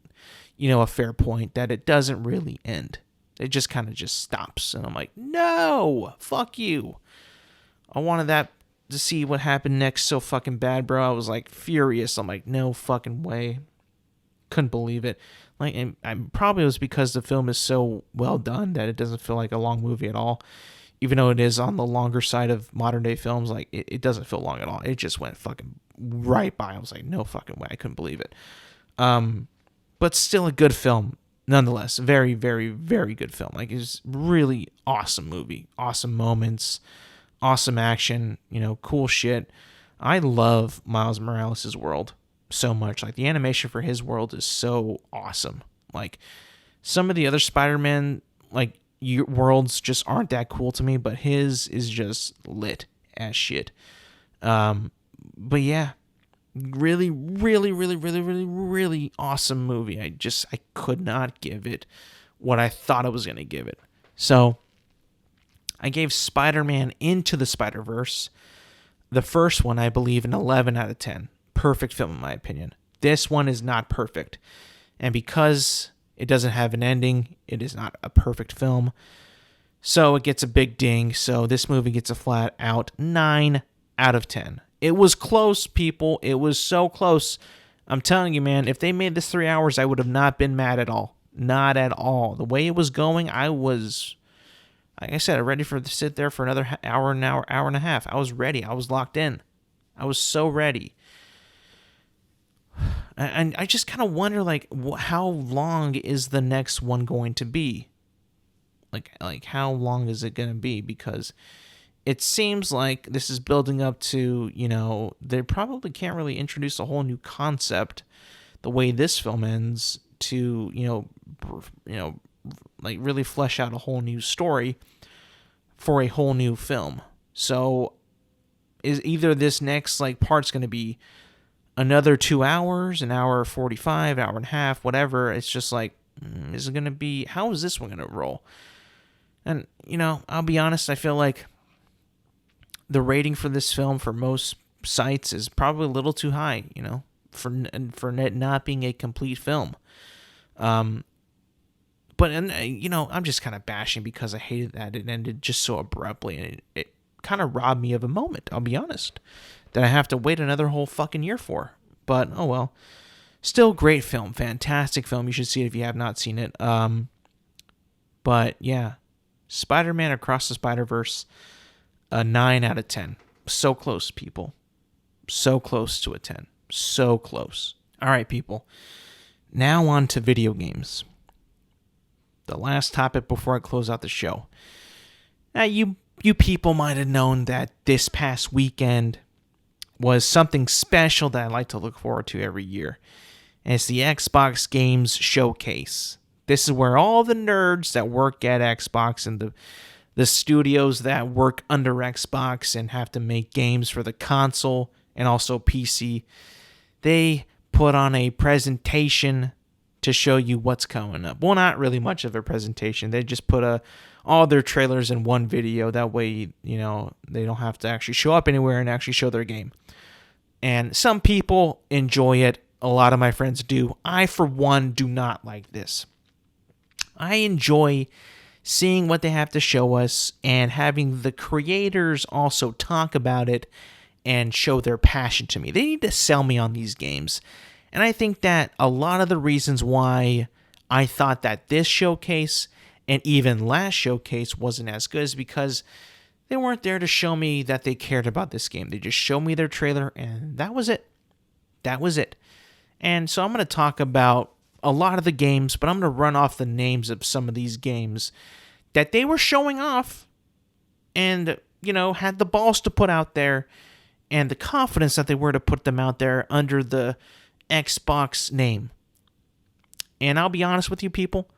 a fair point, that it doesn't really end. It just kind of just stops. And I'm like, no, fuck you. I wanted that to see what happened next so fucking bad, bro. I was like furious. I'm like, no fucking way. Couldn't believe it. Like, and probably it was because the film is so well done that it doesn't feel like a long movie at all. Even though it is on the longer side of modern day films, like it doesn't feel long at all. It just went fucking right by. I was like, no fucking way. I couldn't believe it. But still a good film nonetheless. Very, very, very good film. Like, it's really awesome movie. Awesome moments. Awesome action. Cool shit. I love Miles Morales' world so much. Like, the animation for his world is so awesome. Like, some of the other Spider-Man, like, worlds just aren't that cool to me, but his is just lit as shit. But yeah, really, really, really, really, really, really awesome movie. I could not give it what I thought I was going to give it. So I gave Spider-Man Into the Spider-Verse, the first one, I believe, an 11 out of 10. Perfect film in my opinion. This one is not perfect. And because it doesn't have an ending, it is not a perfect film. So it gets a big ding. So this movie gets a flat out 9 out of 10. It was close, people. It was so close. I'm telling you, man, if they made this 3 hours, I would have not been mad at all. Not at all. The way it was going, I was, like I said, ready to sit there for another hour and a half. I was ready. I was locked in. I was so ready. And I just kind of wonder, like, how long is the next one going to be? Like how long is it going to be? Because it seems like this is building up to, they probably can't really introduce a whole new concept the way this film ends to, like really flesh out a whole new story for a whole new film. So is either this next like part's going to be another 2 hours, an hour 45, hour and a half, whatever. It's just like, is it going to be, how is this one going to roll? And, I'll be honest, I feel like the rating for this film for most sites is probably a little too high, for it not being a complete film. I'm just kind of bashing because I hated that it ended just so abruptly, and it kind of robbed me of a moment, I'll be honest, that I have to wait another whole fucking year for. But, oh well. Still great film. Fantastic film. You should see it if you have not seen it. But, yeah. Spider-Man Across the Spider-Verse, a 9 out of 10. So close, people. So close to a 10. So close. All right, people. Now on to video games. The last topic before I close out the show. Now, you people might have known that this past weekend was something special that I like to look forward to every year. And it's the Xbox Games Showcase. This is where all the nerds that work at Xbox and the studios that work under Xbox and have to make games for the console and also PC, they put on a presentation to show you what's coming up. Well, not really much of a presentation. They just put all their trailers in one video. That way, they don't have to actually show up anywhere and actually show their game. And some people enjoy it. A lot of my friends do. I, for one, do not like this. I enjoy seeing what they have to show us and having the creators also talk about it and show their passion to me. They need to sell me on these games. And I think that a lot of the reasons why I thought that this showcase and even last showcase wasn't as good is because They weren't there to show me that they cared about this game. They just showed me their trailer, and that was it. That was it. And so I'm going to talk about a lot of the games, but I'm going to run off the names of some of these games that they were showing off and, had the balls to put out there and the confidence that they were to put them out there under the Xbox name. And I'll be honest with you people,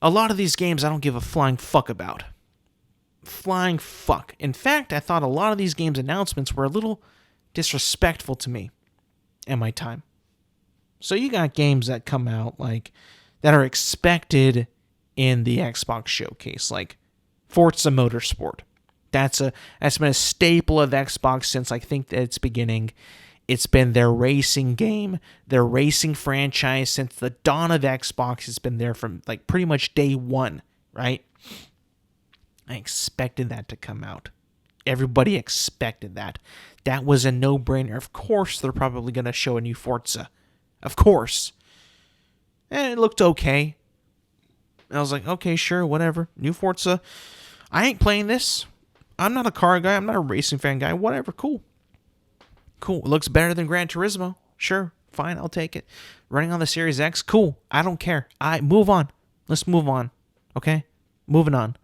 a lot of these games I don't give a flying fuck about. Flying fuck. In fact, I thought a lot of these games' announcements were a little disrespectful to me and my time. So you got games that come out that are expected in the Xbox showcase, like Forza Motorsport. That's been a staple of Xbox since I think its beginning. It's been their racing game, their racing franchise since the dawn of Xbox. It's been there from pretty much day one, right? I expected that to come out. Everybody expected that. That was a no-brainer. Of course they're probably going to show a new Forza. Of course. And it looked okay. I was like, okay, sure, whatever. New Forza. I ain't playing this. I'm not a car guy. I'm not a racing fan guy. Whatever, cool. Cool. It looks better than Gran Turismo. Sure, fine, I'll take it. Running on the Series X, cool. I don't care. Move on. Let's move on. Okay? Moving on.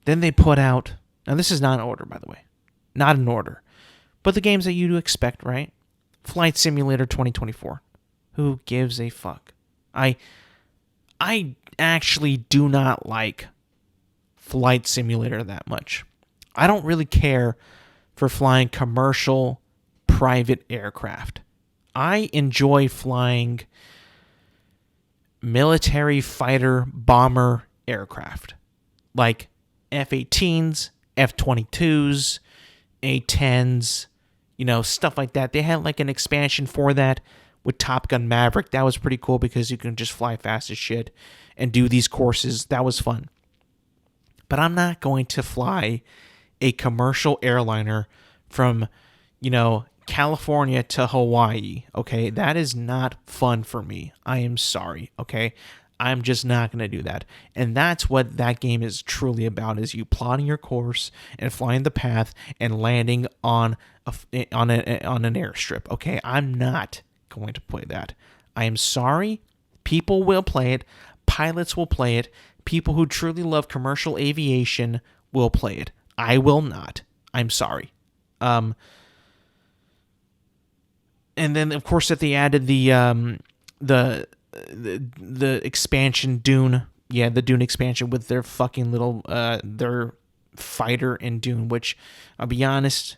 Then they put out, now this is not in order, by the way. Not in order. But the games that you do expect, right? Flight Simulator 2024. Who gives a fuck? I actually do not like Flight Simulator that much. I don't really care for flying commercial private aircraft. I enjoy flying military fighter bomber aircraft like F-18s, F-22s, A-10s, stuff like that. They had an expansion for that with Top Gun Maverick. That was pretty cool because you can just fly fast as shit and do these courses. That was fun. But I'm not going to fly a commercial airliner from, California to Hawaii, okay? That is not fun for me. I am sorry, okay? I'm just not going to do that. And that's what that game is truly about, is you plotting your course and flying the path and landing on an airstrip, okay? I'm not going to play that. I am sorry. People will play it. Pilots will play it. People who truly love commercial aviation will play it. I will not. I'm sorry. And then, of course, that they added the expansion Dune. Yeah, the Dune expansion with their fucking little their fighter in Dune, which I'll be honest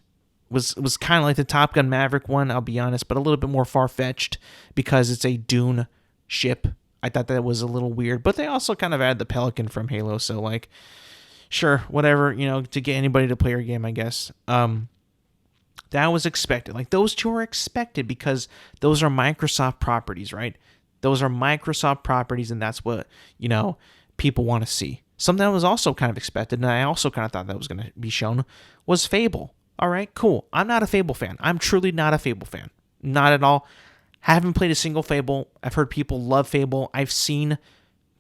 was kind of like the Top Gun Maverick one. I'll be honest, but a little bit more far fetched because it's a Dune ship. I thought that was a little weird, but they also kind of added the Pelican from Halo, so sure, whatever, to get anybody to play your game, I guess. That was expected. Those two are expected because those are Microsoft properties, right? Those are Microsoft properties, and that's what, people want to see. Something that was also kind of expected, and I also kind of thought that was going to be shown, was Fable. All right, cool. I'm not a Fable fan. I'm truly not a Fable fan. Not at all. Haven't played a single Fable. I've heard people love Fable. I've seen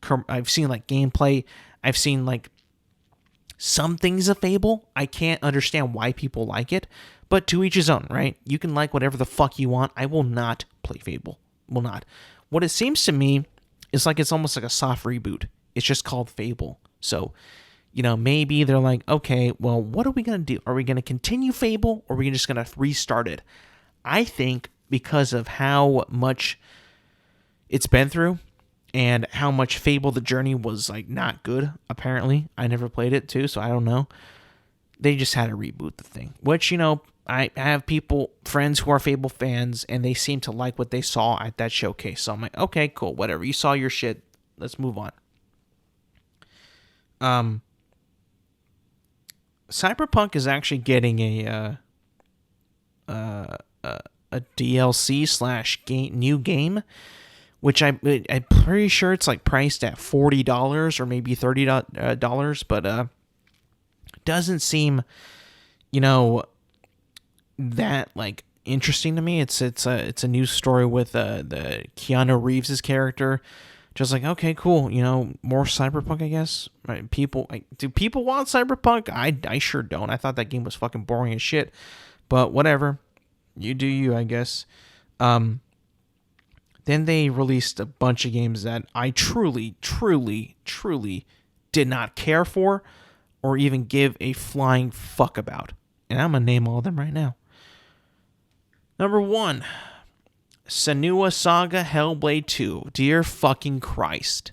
gameplay. I've seen some things of Fable. I can't understand why people like it, but to each his own, right? You can like whatever the fuck you want. I will not play Fable. Will not. What it seems to me is it's almost like a soft reboot. It's just called Fable. So, maybe they're like, okay, well, what are we going to do? Are we going to continue Fable, or are we just going to restart it? I think because of how much it's been through and how much Fable the Journey was not good, apparently. I never played it too, so I don't know. They just had to reboot the thing, which, I have friends who are Fable fans, and they seem to like what they saw at that showcase. So I'm like, okay, cool, whatever. You saw your shit. Let's move on. Cyberpunk is actually getting a DLC / new game, which I'm pretty sure it's priced at $40 or maybe $30, but doesn't seem, that interesting to me. It's a new story with the Keanu Reeves' character just like, okay, cool, more Cyberpunk, I guess. Right? Do people want Cyberpunk? I sure don't. I thought that game was fucking boring as shit, but whatever. You do you, I guess. Then they released a bunch of games that I truly, truly, truly did not care for or even give a flying fuck about. And I'm going to name all of them right now. Number 1, Senua Saga Hellblade 2. Dear fucking Christ.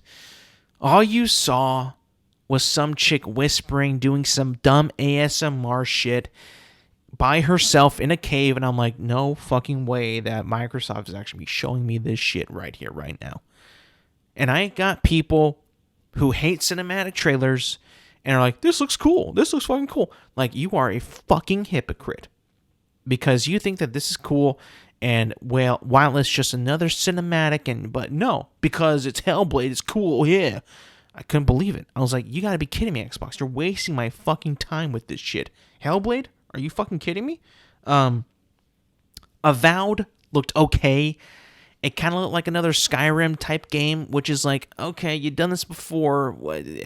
All you saw was some chick whispering, doing some dumb ASMR shit by herself in a cave, and I'm like, no fucking way that Microsoft is actually showing me this shit right here, right now. And I got people who hate cinematic trailers and are like, this looks cool. This looks fucking cool. Like, you are a fucking hypocrite. Because you think that this is cool, and well, while it's just another cinematic, but no, because it's Hellblade, it's cool, yeah. I couldn't believe it. I was like, you gotta be kidding me, Xbox. You're wasting my fucking time with this shit. Hellblade? Are you fucking kidding me? Avowed looked okay. It kind of looked like another Skyrim type game, which is like, okay, you've done this before.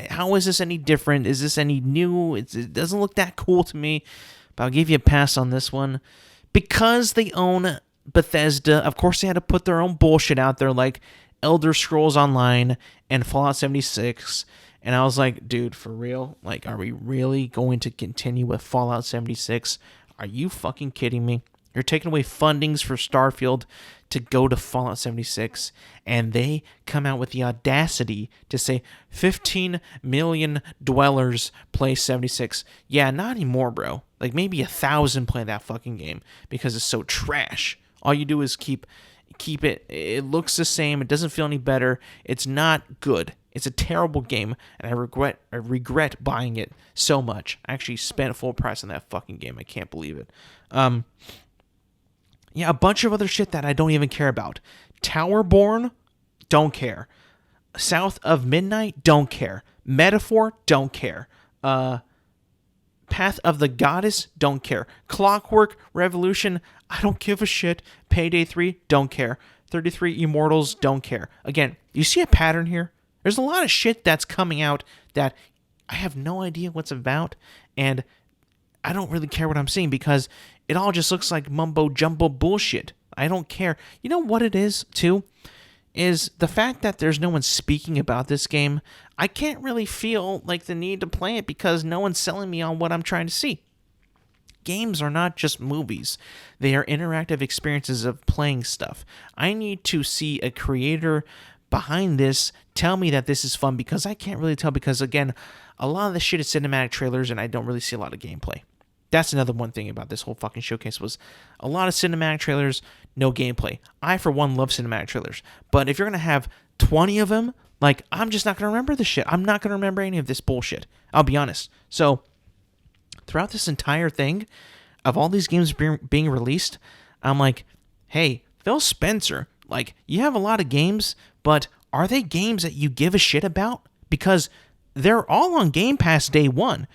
How is this any different? Is this any new? It doesn't look that cool to me. But I'll give you a pass on this one. Because they own Bethesda, of course they had to put their own bullshit out there like Elder Scrolls Online and Fallout 76. And I was like, dude, for real? Like, are we really going to continue with Fallout 76? Are you fucking kidding me? You're taking away fundings for Starfield to go to Fallout 76, and they come out with the audacity to say 15 million dwellers play 76. Yeah, not anymore, bro. Like, maybe 1,000 play that fucking game because it's so trash. All you do is keep it. It looks the same. It doesn't feel any better. It's not good. It's a terrible game, and I regret buying it so much. I actually spent full price on that fucking game. I can't believe it. Yeah, a bunch of other shit that I don't even care about. Towerborn, don't care. South of Midnight, don't care. Metaphor, don't care. Path of the Goddess, don't care. Clockwork Revolution, I don't give a shit. Payday 3, don't care. 33 Immortals, don't care. Again, you see a pattern here? There's a lot of shit that's coming out that I have no idea what's about, and I don't really care what I'm seeing because it all just looks like mumbo-jumbo bullshit. I don't care. You know what it is, too? Is the fact that there's no one speaking about this game. I can't really feel like the need to play it because no one's selling me on what I'm trying to see. Games are not just movies. They are interactive experiences of playing stuff. I need to see a creator behind this tell me that this is fun because I can't really tell because, again, a lot of the shit is cinematic trailers and I don't really see a lot of gameplay. That's another one thing about this whole fucking showcase was a lot of cinematic trailers, no gameplay. I, for one, love cinematic trailers. But if you're going to have 20 of them, like, I'm just not going to remember this shit. I'm not going to remember any of this bullshit. I'll be honest. So, throughout this entire thing, of all these games being released, I'm like, hey, Phil Spencer, like, you have a lot of games, but are they games that you give a shit about? Because they're all on Game Pass day one.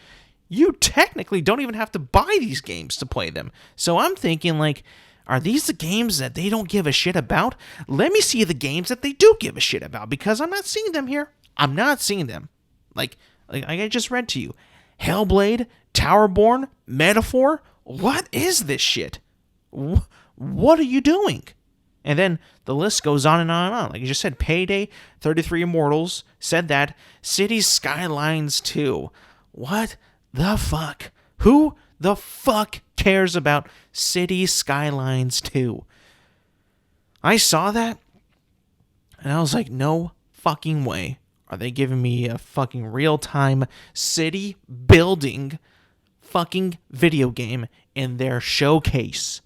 You technically don't even have to buy these games to play them. So I'm thinking, like, are these the games that they don't give a shit about? Let me see the games that they do give a shit about, because I'm not seeing them here. I'm not seeing them. Like I just read to you. Hellblade, Towerborn, Metaphor. What is this shit? What are you doing? And then the list goes on and on and on. Like you just said, Payday, 33 Immortals, said that. Cities Skylines 2. What the fuck? Who the fuck cares about Cities Skylines 2? I saw that, and I was like, no fucking way are they giving me a fucking real-time city building fucking video game in their showcase.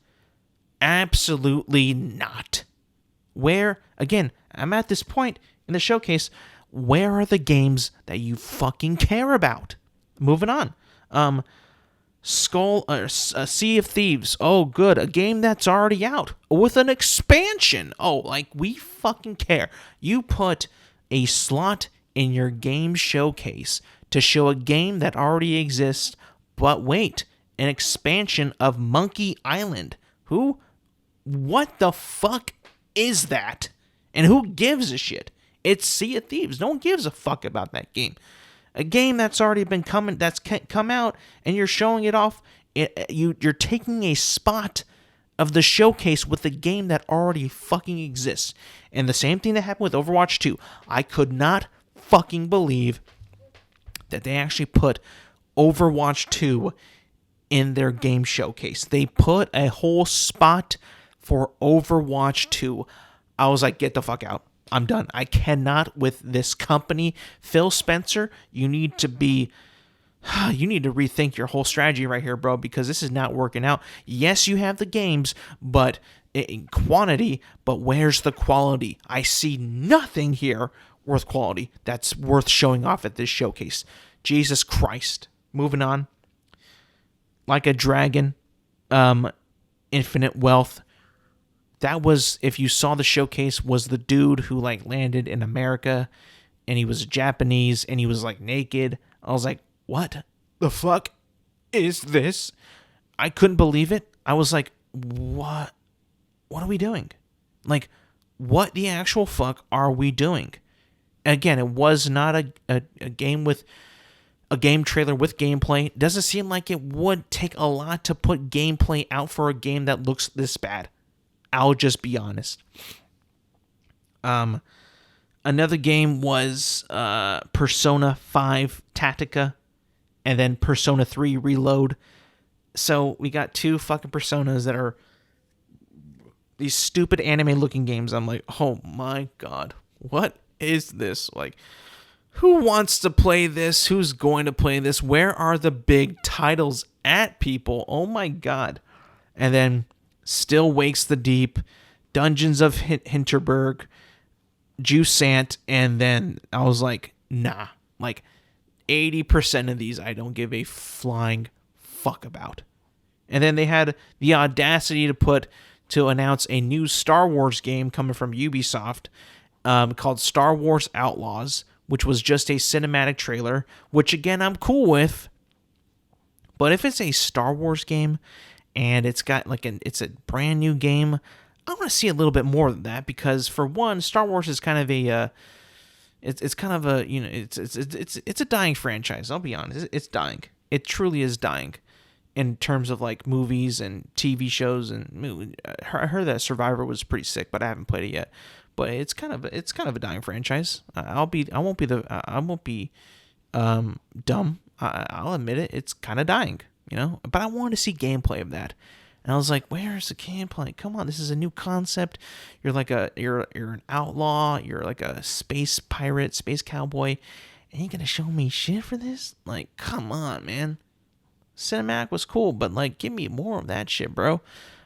Absolutely not. Where, again, I'm at this point in the showcase, where are the games that you fucking care about? Moving on. Sea of Thieves. Oh, good. A game that's already out with an expansion. Oh, like, we fucking care. You put a slot in your game showcase to show a game that already exists, but wait, an expansion of Monkey Island. What the fuck is that? And who gives a shit? It's Sea of Thieves. No one gives a fuck about that game. A game that's already been that's come out, and you're showing it off. You're taking a spot of the showcase with a game that already fucking exists. And the same thing that happened with Overwatch 2. I could not fucking believe that they actually put Overwatch 2 in their game showcase. They put a whole spot for Overwatch 2. I was like, get the fuck out. I'm done. I cannot with this company. Phil Spencer, you need to rethink your whole strategy right here, bro, because this is not working out. Yes, you have the games, but in quantity, but where's the quality? I see nothing here worth quality that's worth showing off at this showcase. Jesus Christ. Moving on. Like a Dragon, Infinite Wealth. That was, if you saw the showcase, was the dude who like landed in America, and he was Japanese, and he was like naked. I was like, what the fuck is this? I couldn't believe it. I was like, what are we doing? Like, what the actual fuck are we doing? Again, it was not a game with a game trailer with gameplay. It doesn't seem like it would take a lot to put gameplay out for a game that looks this bad. I'll just be honest. Another game was Persona 5 Tactica, and then Persona 3 Reload. So we got two fucking Personas that are these stupid anime-looking games. I'm like, oh my god, what is this? Like, who wants to play this? Who's going to play this? Where are the big titles at, people? Oh my god. And then Still Wakes the Deep, Dungeons of Hinterberg, Jusant, and then I was like, nah. Like, 80% of these I don't give a flying fuck about. And then they had the audacity to announce a new Star Wars game coming from Ubisoft called Star Wars Outlaws, which was just a cinematic trailer, which again I'm cool with. But if it's a Star Wars game and it's got it's a brand new game, I want to see a little bit more than that, because for one, Star Wars is kind of a it's kind of a, you know, it's a dying franchise. I'll be honest, it's dying. It truly is dying in terms of like movies and TV shows. And I heard that Survivor was pretty sick, but I haven't played it yet. But it's kind of a dying franchise. I won't be dumb. I'll admit it. It's kind of dying, you know. But I wanted to see gameplay of that, and I was like, "Where's the gameplay? Come on, this is a new concept. You're like you're an outlaw. You're like a space pirate, space cowboy, and you're gonna show me shit for this? Like, come on, man. Cinematic was cool, but like, give me more of that shit, bro.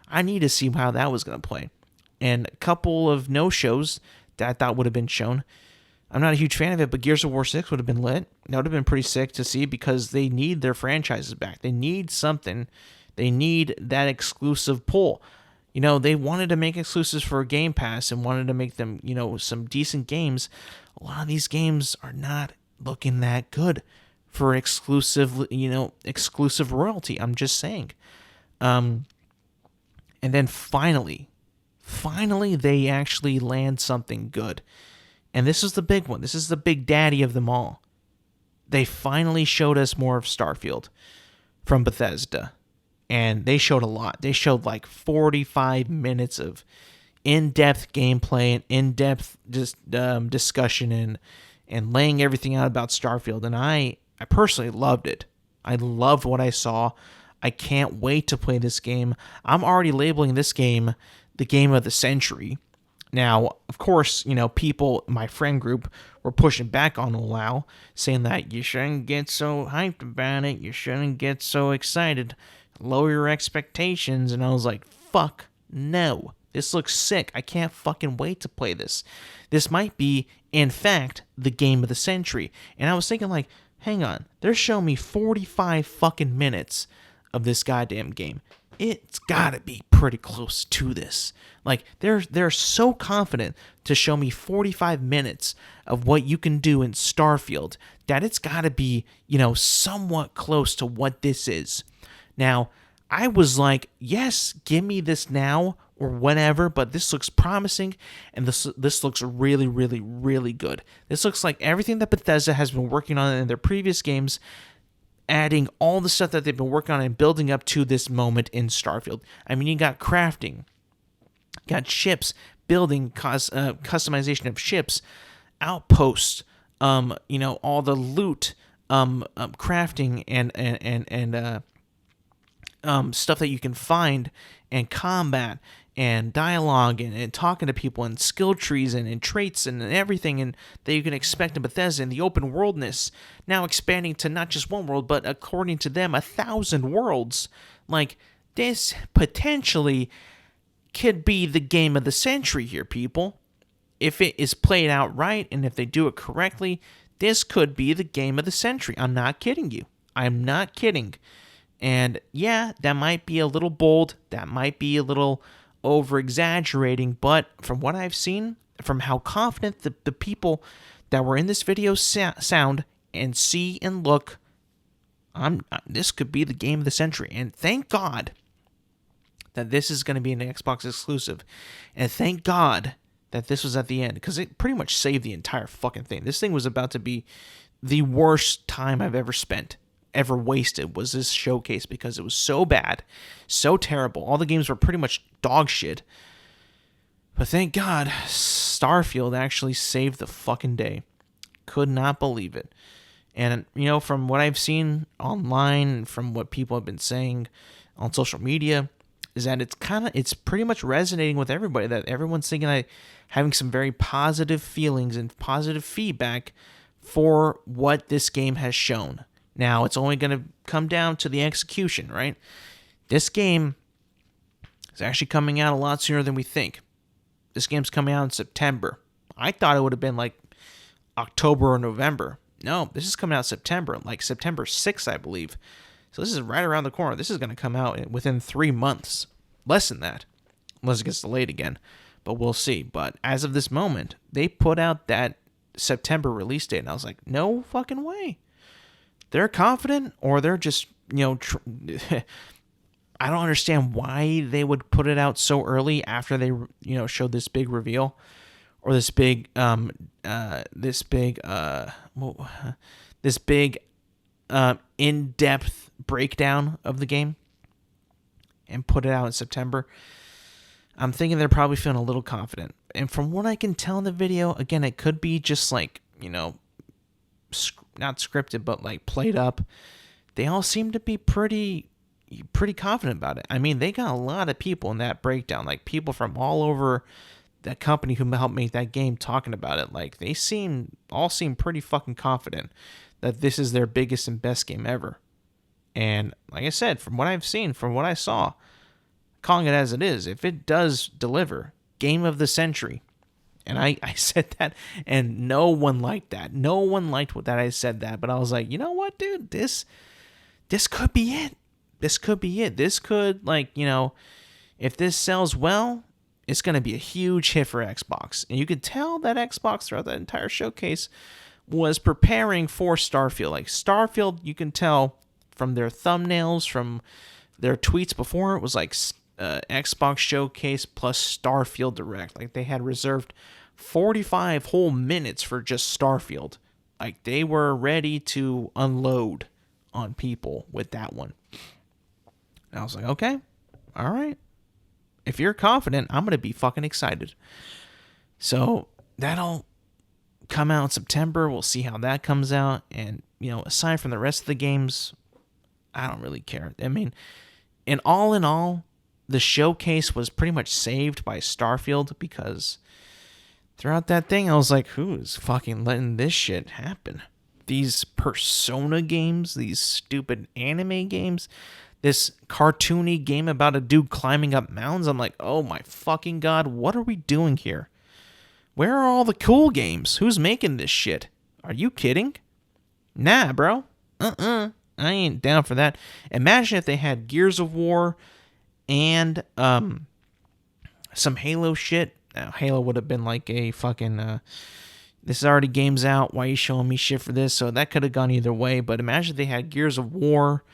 I need to see how that was gonna play." And a couple of no-shows that I thought would have been shown. I'm not a huge fan of it, but Gears of War 6 would have been lit. That would have been pretty sick to see, because they need their franchises back. They need something. They need that exclusive pull. You know, they wanted to make exclusives for Game Pass and wanted to make them, you know, some decent games. A lot of these games are not looking that good for exclusive royalty. I'm just saying. And then finally, they actually land something good. And this is the big one. This is the big daddy of them all. They finally showed us more of Starfield from Bethesda. And they showed a lot. They showed like 45 minutes of in-depth gameplay and in-depth discussion and laying everything out about Starfield. And I personally loved it. I loved what I saw. I can't wait to play this game. I'm already labeling this game the game of the century. Now, of course, you know, people, my friend group, were pushing back on WoW, saying that you shouldn't get so hyped about it, you shouldn't get so excited, lower your expectations, and I was like, fuck no. This looks sick. I can't fucking wait to play this. This might be, in fact, the game of the century. And I was thinking, like, hang on, they're showing me 45 fucking minutes of this goddamn game. It's gotta be pretty close to this. Like, they're so confident to show me 45 minutes of what you can do in Starfield that it's gotta be, you know, somewhat close to what this is. Now, I was like, yes, give me this now or whatever, but this looks promising, and this looks really, really, really good. This looks like everything that Bethesda has been working on in their previous games, adding all the stuff that they've been working on and building up to this moment in Starfield. I mean, you got crafting, got ships, building, customization of ships, outposts, all the loot, crafting and stuff that you can find, and combat and dialogue and talking to people and skill trees and traits and everything and that you can expect in Bethesda, and the open worldness now expanding to not just one world, but according to them, 1,000 worlds. Like, this potentially could be the game of the century here, people. If it is played out right and if they do it correctly, this could be the game of the century. I'm not kidding you. I'm not kidding. And yeah, that might be a little bold. That might be a little over-exaggerating. But from what I've seen, from how confident the people that were in this video sound and see and look, this could be the game of the century. And thank God that this is going to be an Xbox exclusive. And thank God that this was at the end, because it pretty much saved the entire fucking thing. This thing was about to be the worst time I've ever wasted, was this showcase, because it was so bad, so terrible. All the games were pretty much dog shit. But thank God, Starfield actually saved the fucking day. Could not believe it. And, from what I've seen online, from what people have been saying on social media, is that it's pretty much resonating with everybody, that everyone's thinking that having some very positive feelings and positive feedback for what this game has shown. Now, it's only going to come down to the execution, right? This game is actually coming out a lot sooner than we think. This game's coming out in September. I thought it would have been like October or November. No, this is coming out September, like September 6th, I believe. So this is right around the corner. This is going to come out within 3 months. Less than that, unless it gets delayed again. But we'll see. But as of this moment, they put out that September release date, and I was like, no fucking way. They're confident, or they're just, I don't understand why they would put it out so early after they, showed this big reveal, or this big in-depth breakdown of the game, and put it out in September. I'm thinking they're probably feeling a little confident. And from what I can tell in the video, again, it could be just like, not scripted, but like played up. They all seem to be pretty confident about it. I mean, they got a lot of people in that breakdown, like people from all over that company who helped make that game talking about it. Like, they all seem pretty fucking confident that this is their biggest and best game ever. And like I said, from what I've seen, from what I saw, calling it as it is, if it does deliver, game of the century. And I said that, and no one liked that. No one liked that I said that. But I was like, you know what, dude? This could be it. This could be it. This could, if this sells well, it's going to be a huge hit for Xbox. And you could tell that Xbox throughout that entire showcase was preparing for Starfield. Like, Starfield, you can tell from their thumbnails, from their tweets before, it was like Xbox Showcase plus Starfield Direct. Like, they had reserved 45 whole minutes for just Starfield. Like, they were ready to unload on people with that one. And I was like, okay, all right. If you're confident, I'm going to be fucking excited. So that'll come out in September. We'll see how that comes out. And, aside from the rest of the games, I don't really care. I mean, in all, the showcase was pretty much saved by Starfield, because throughout that thing, I was like, who is fucking letting this shit happen? These Persona games, these stupid anime games, this cartoony game about a dude climbing up mountains. I'm like, oh my fucking God, what are we doing here? Where are all the cool games? Who's making this shit? Are you kidding? Nah, bro. I ain't down for that. Imagine if they had Gears of War and some Halo shit. Now, Halo would have been like a fucking, this is already games out, why are you showing me shit for this? So that could have gone either way. But imagine if they had Gears of War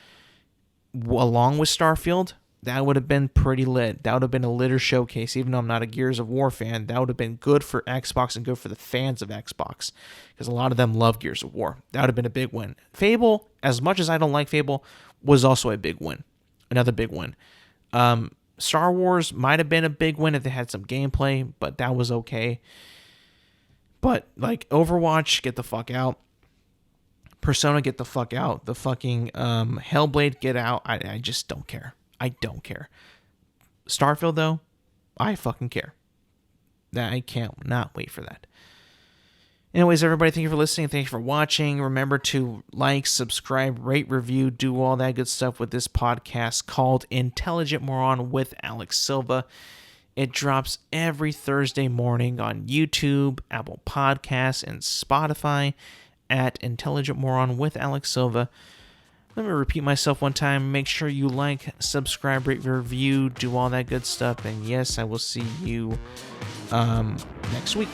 along with Starfield. that would have been pretty lit. That would have been a litter showcase. Even though I'm not a Gears of War fan, that would have been good for Xbox and good for the fans of Xbox, because a lot of them love Gears of War. That would have been a big win. Fable, as much as I don't like Fable, was also a big win. Another big win. Star Wars might have been a big win if they had some gameplay, but that was okay. But like Overwatch, get the fuck out. Persona, get the fuck out. The fucking Hellblade, get out. I just don't care. I don't care. Starfield, though, I fucking care. I can't not wait for that. Anyways, everybody, thank you for listening. Thank you for watching. Remember to like, subscribe, rate, review, do all that good stuff with this podcast called Intelligent Moron with Alex Silva. It drops every Thursday morning on YouTube, Apple Podcasts, and Spotify at Intelligent Moron with Alex Silva. Let me repeat myself one time. Make sure you like, subscribe, rate, review, do all that good stuff. And yes, I will see you next week.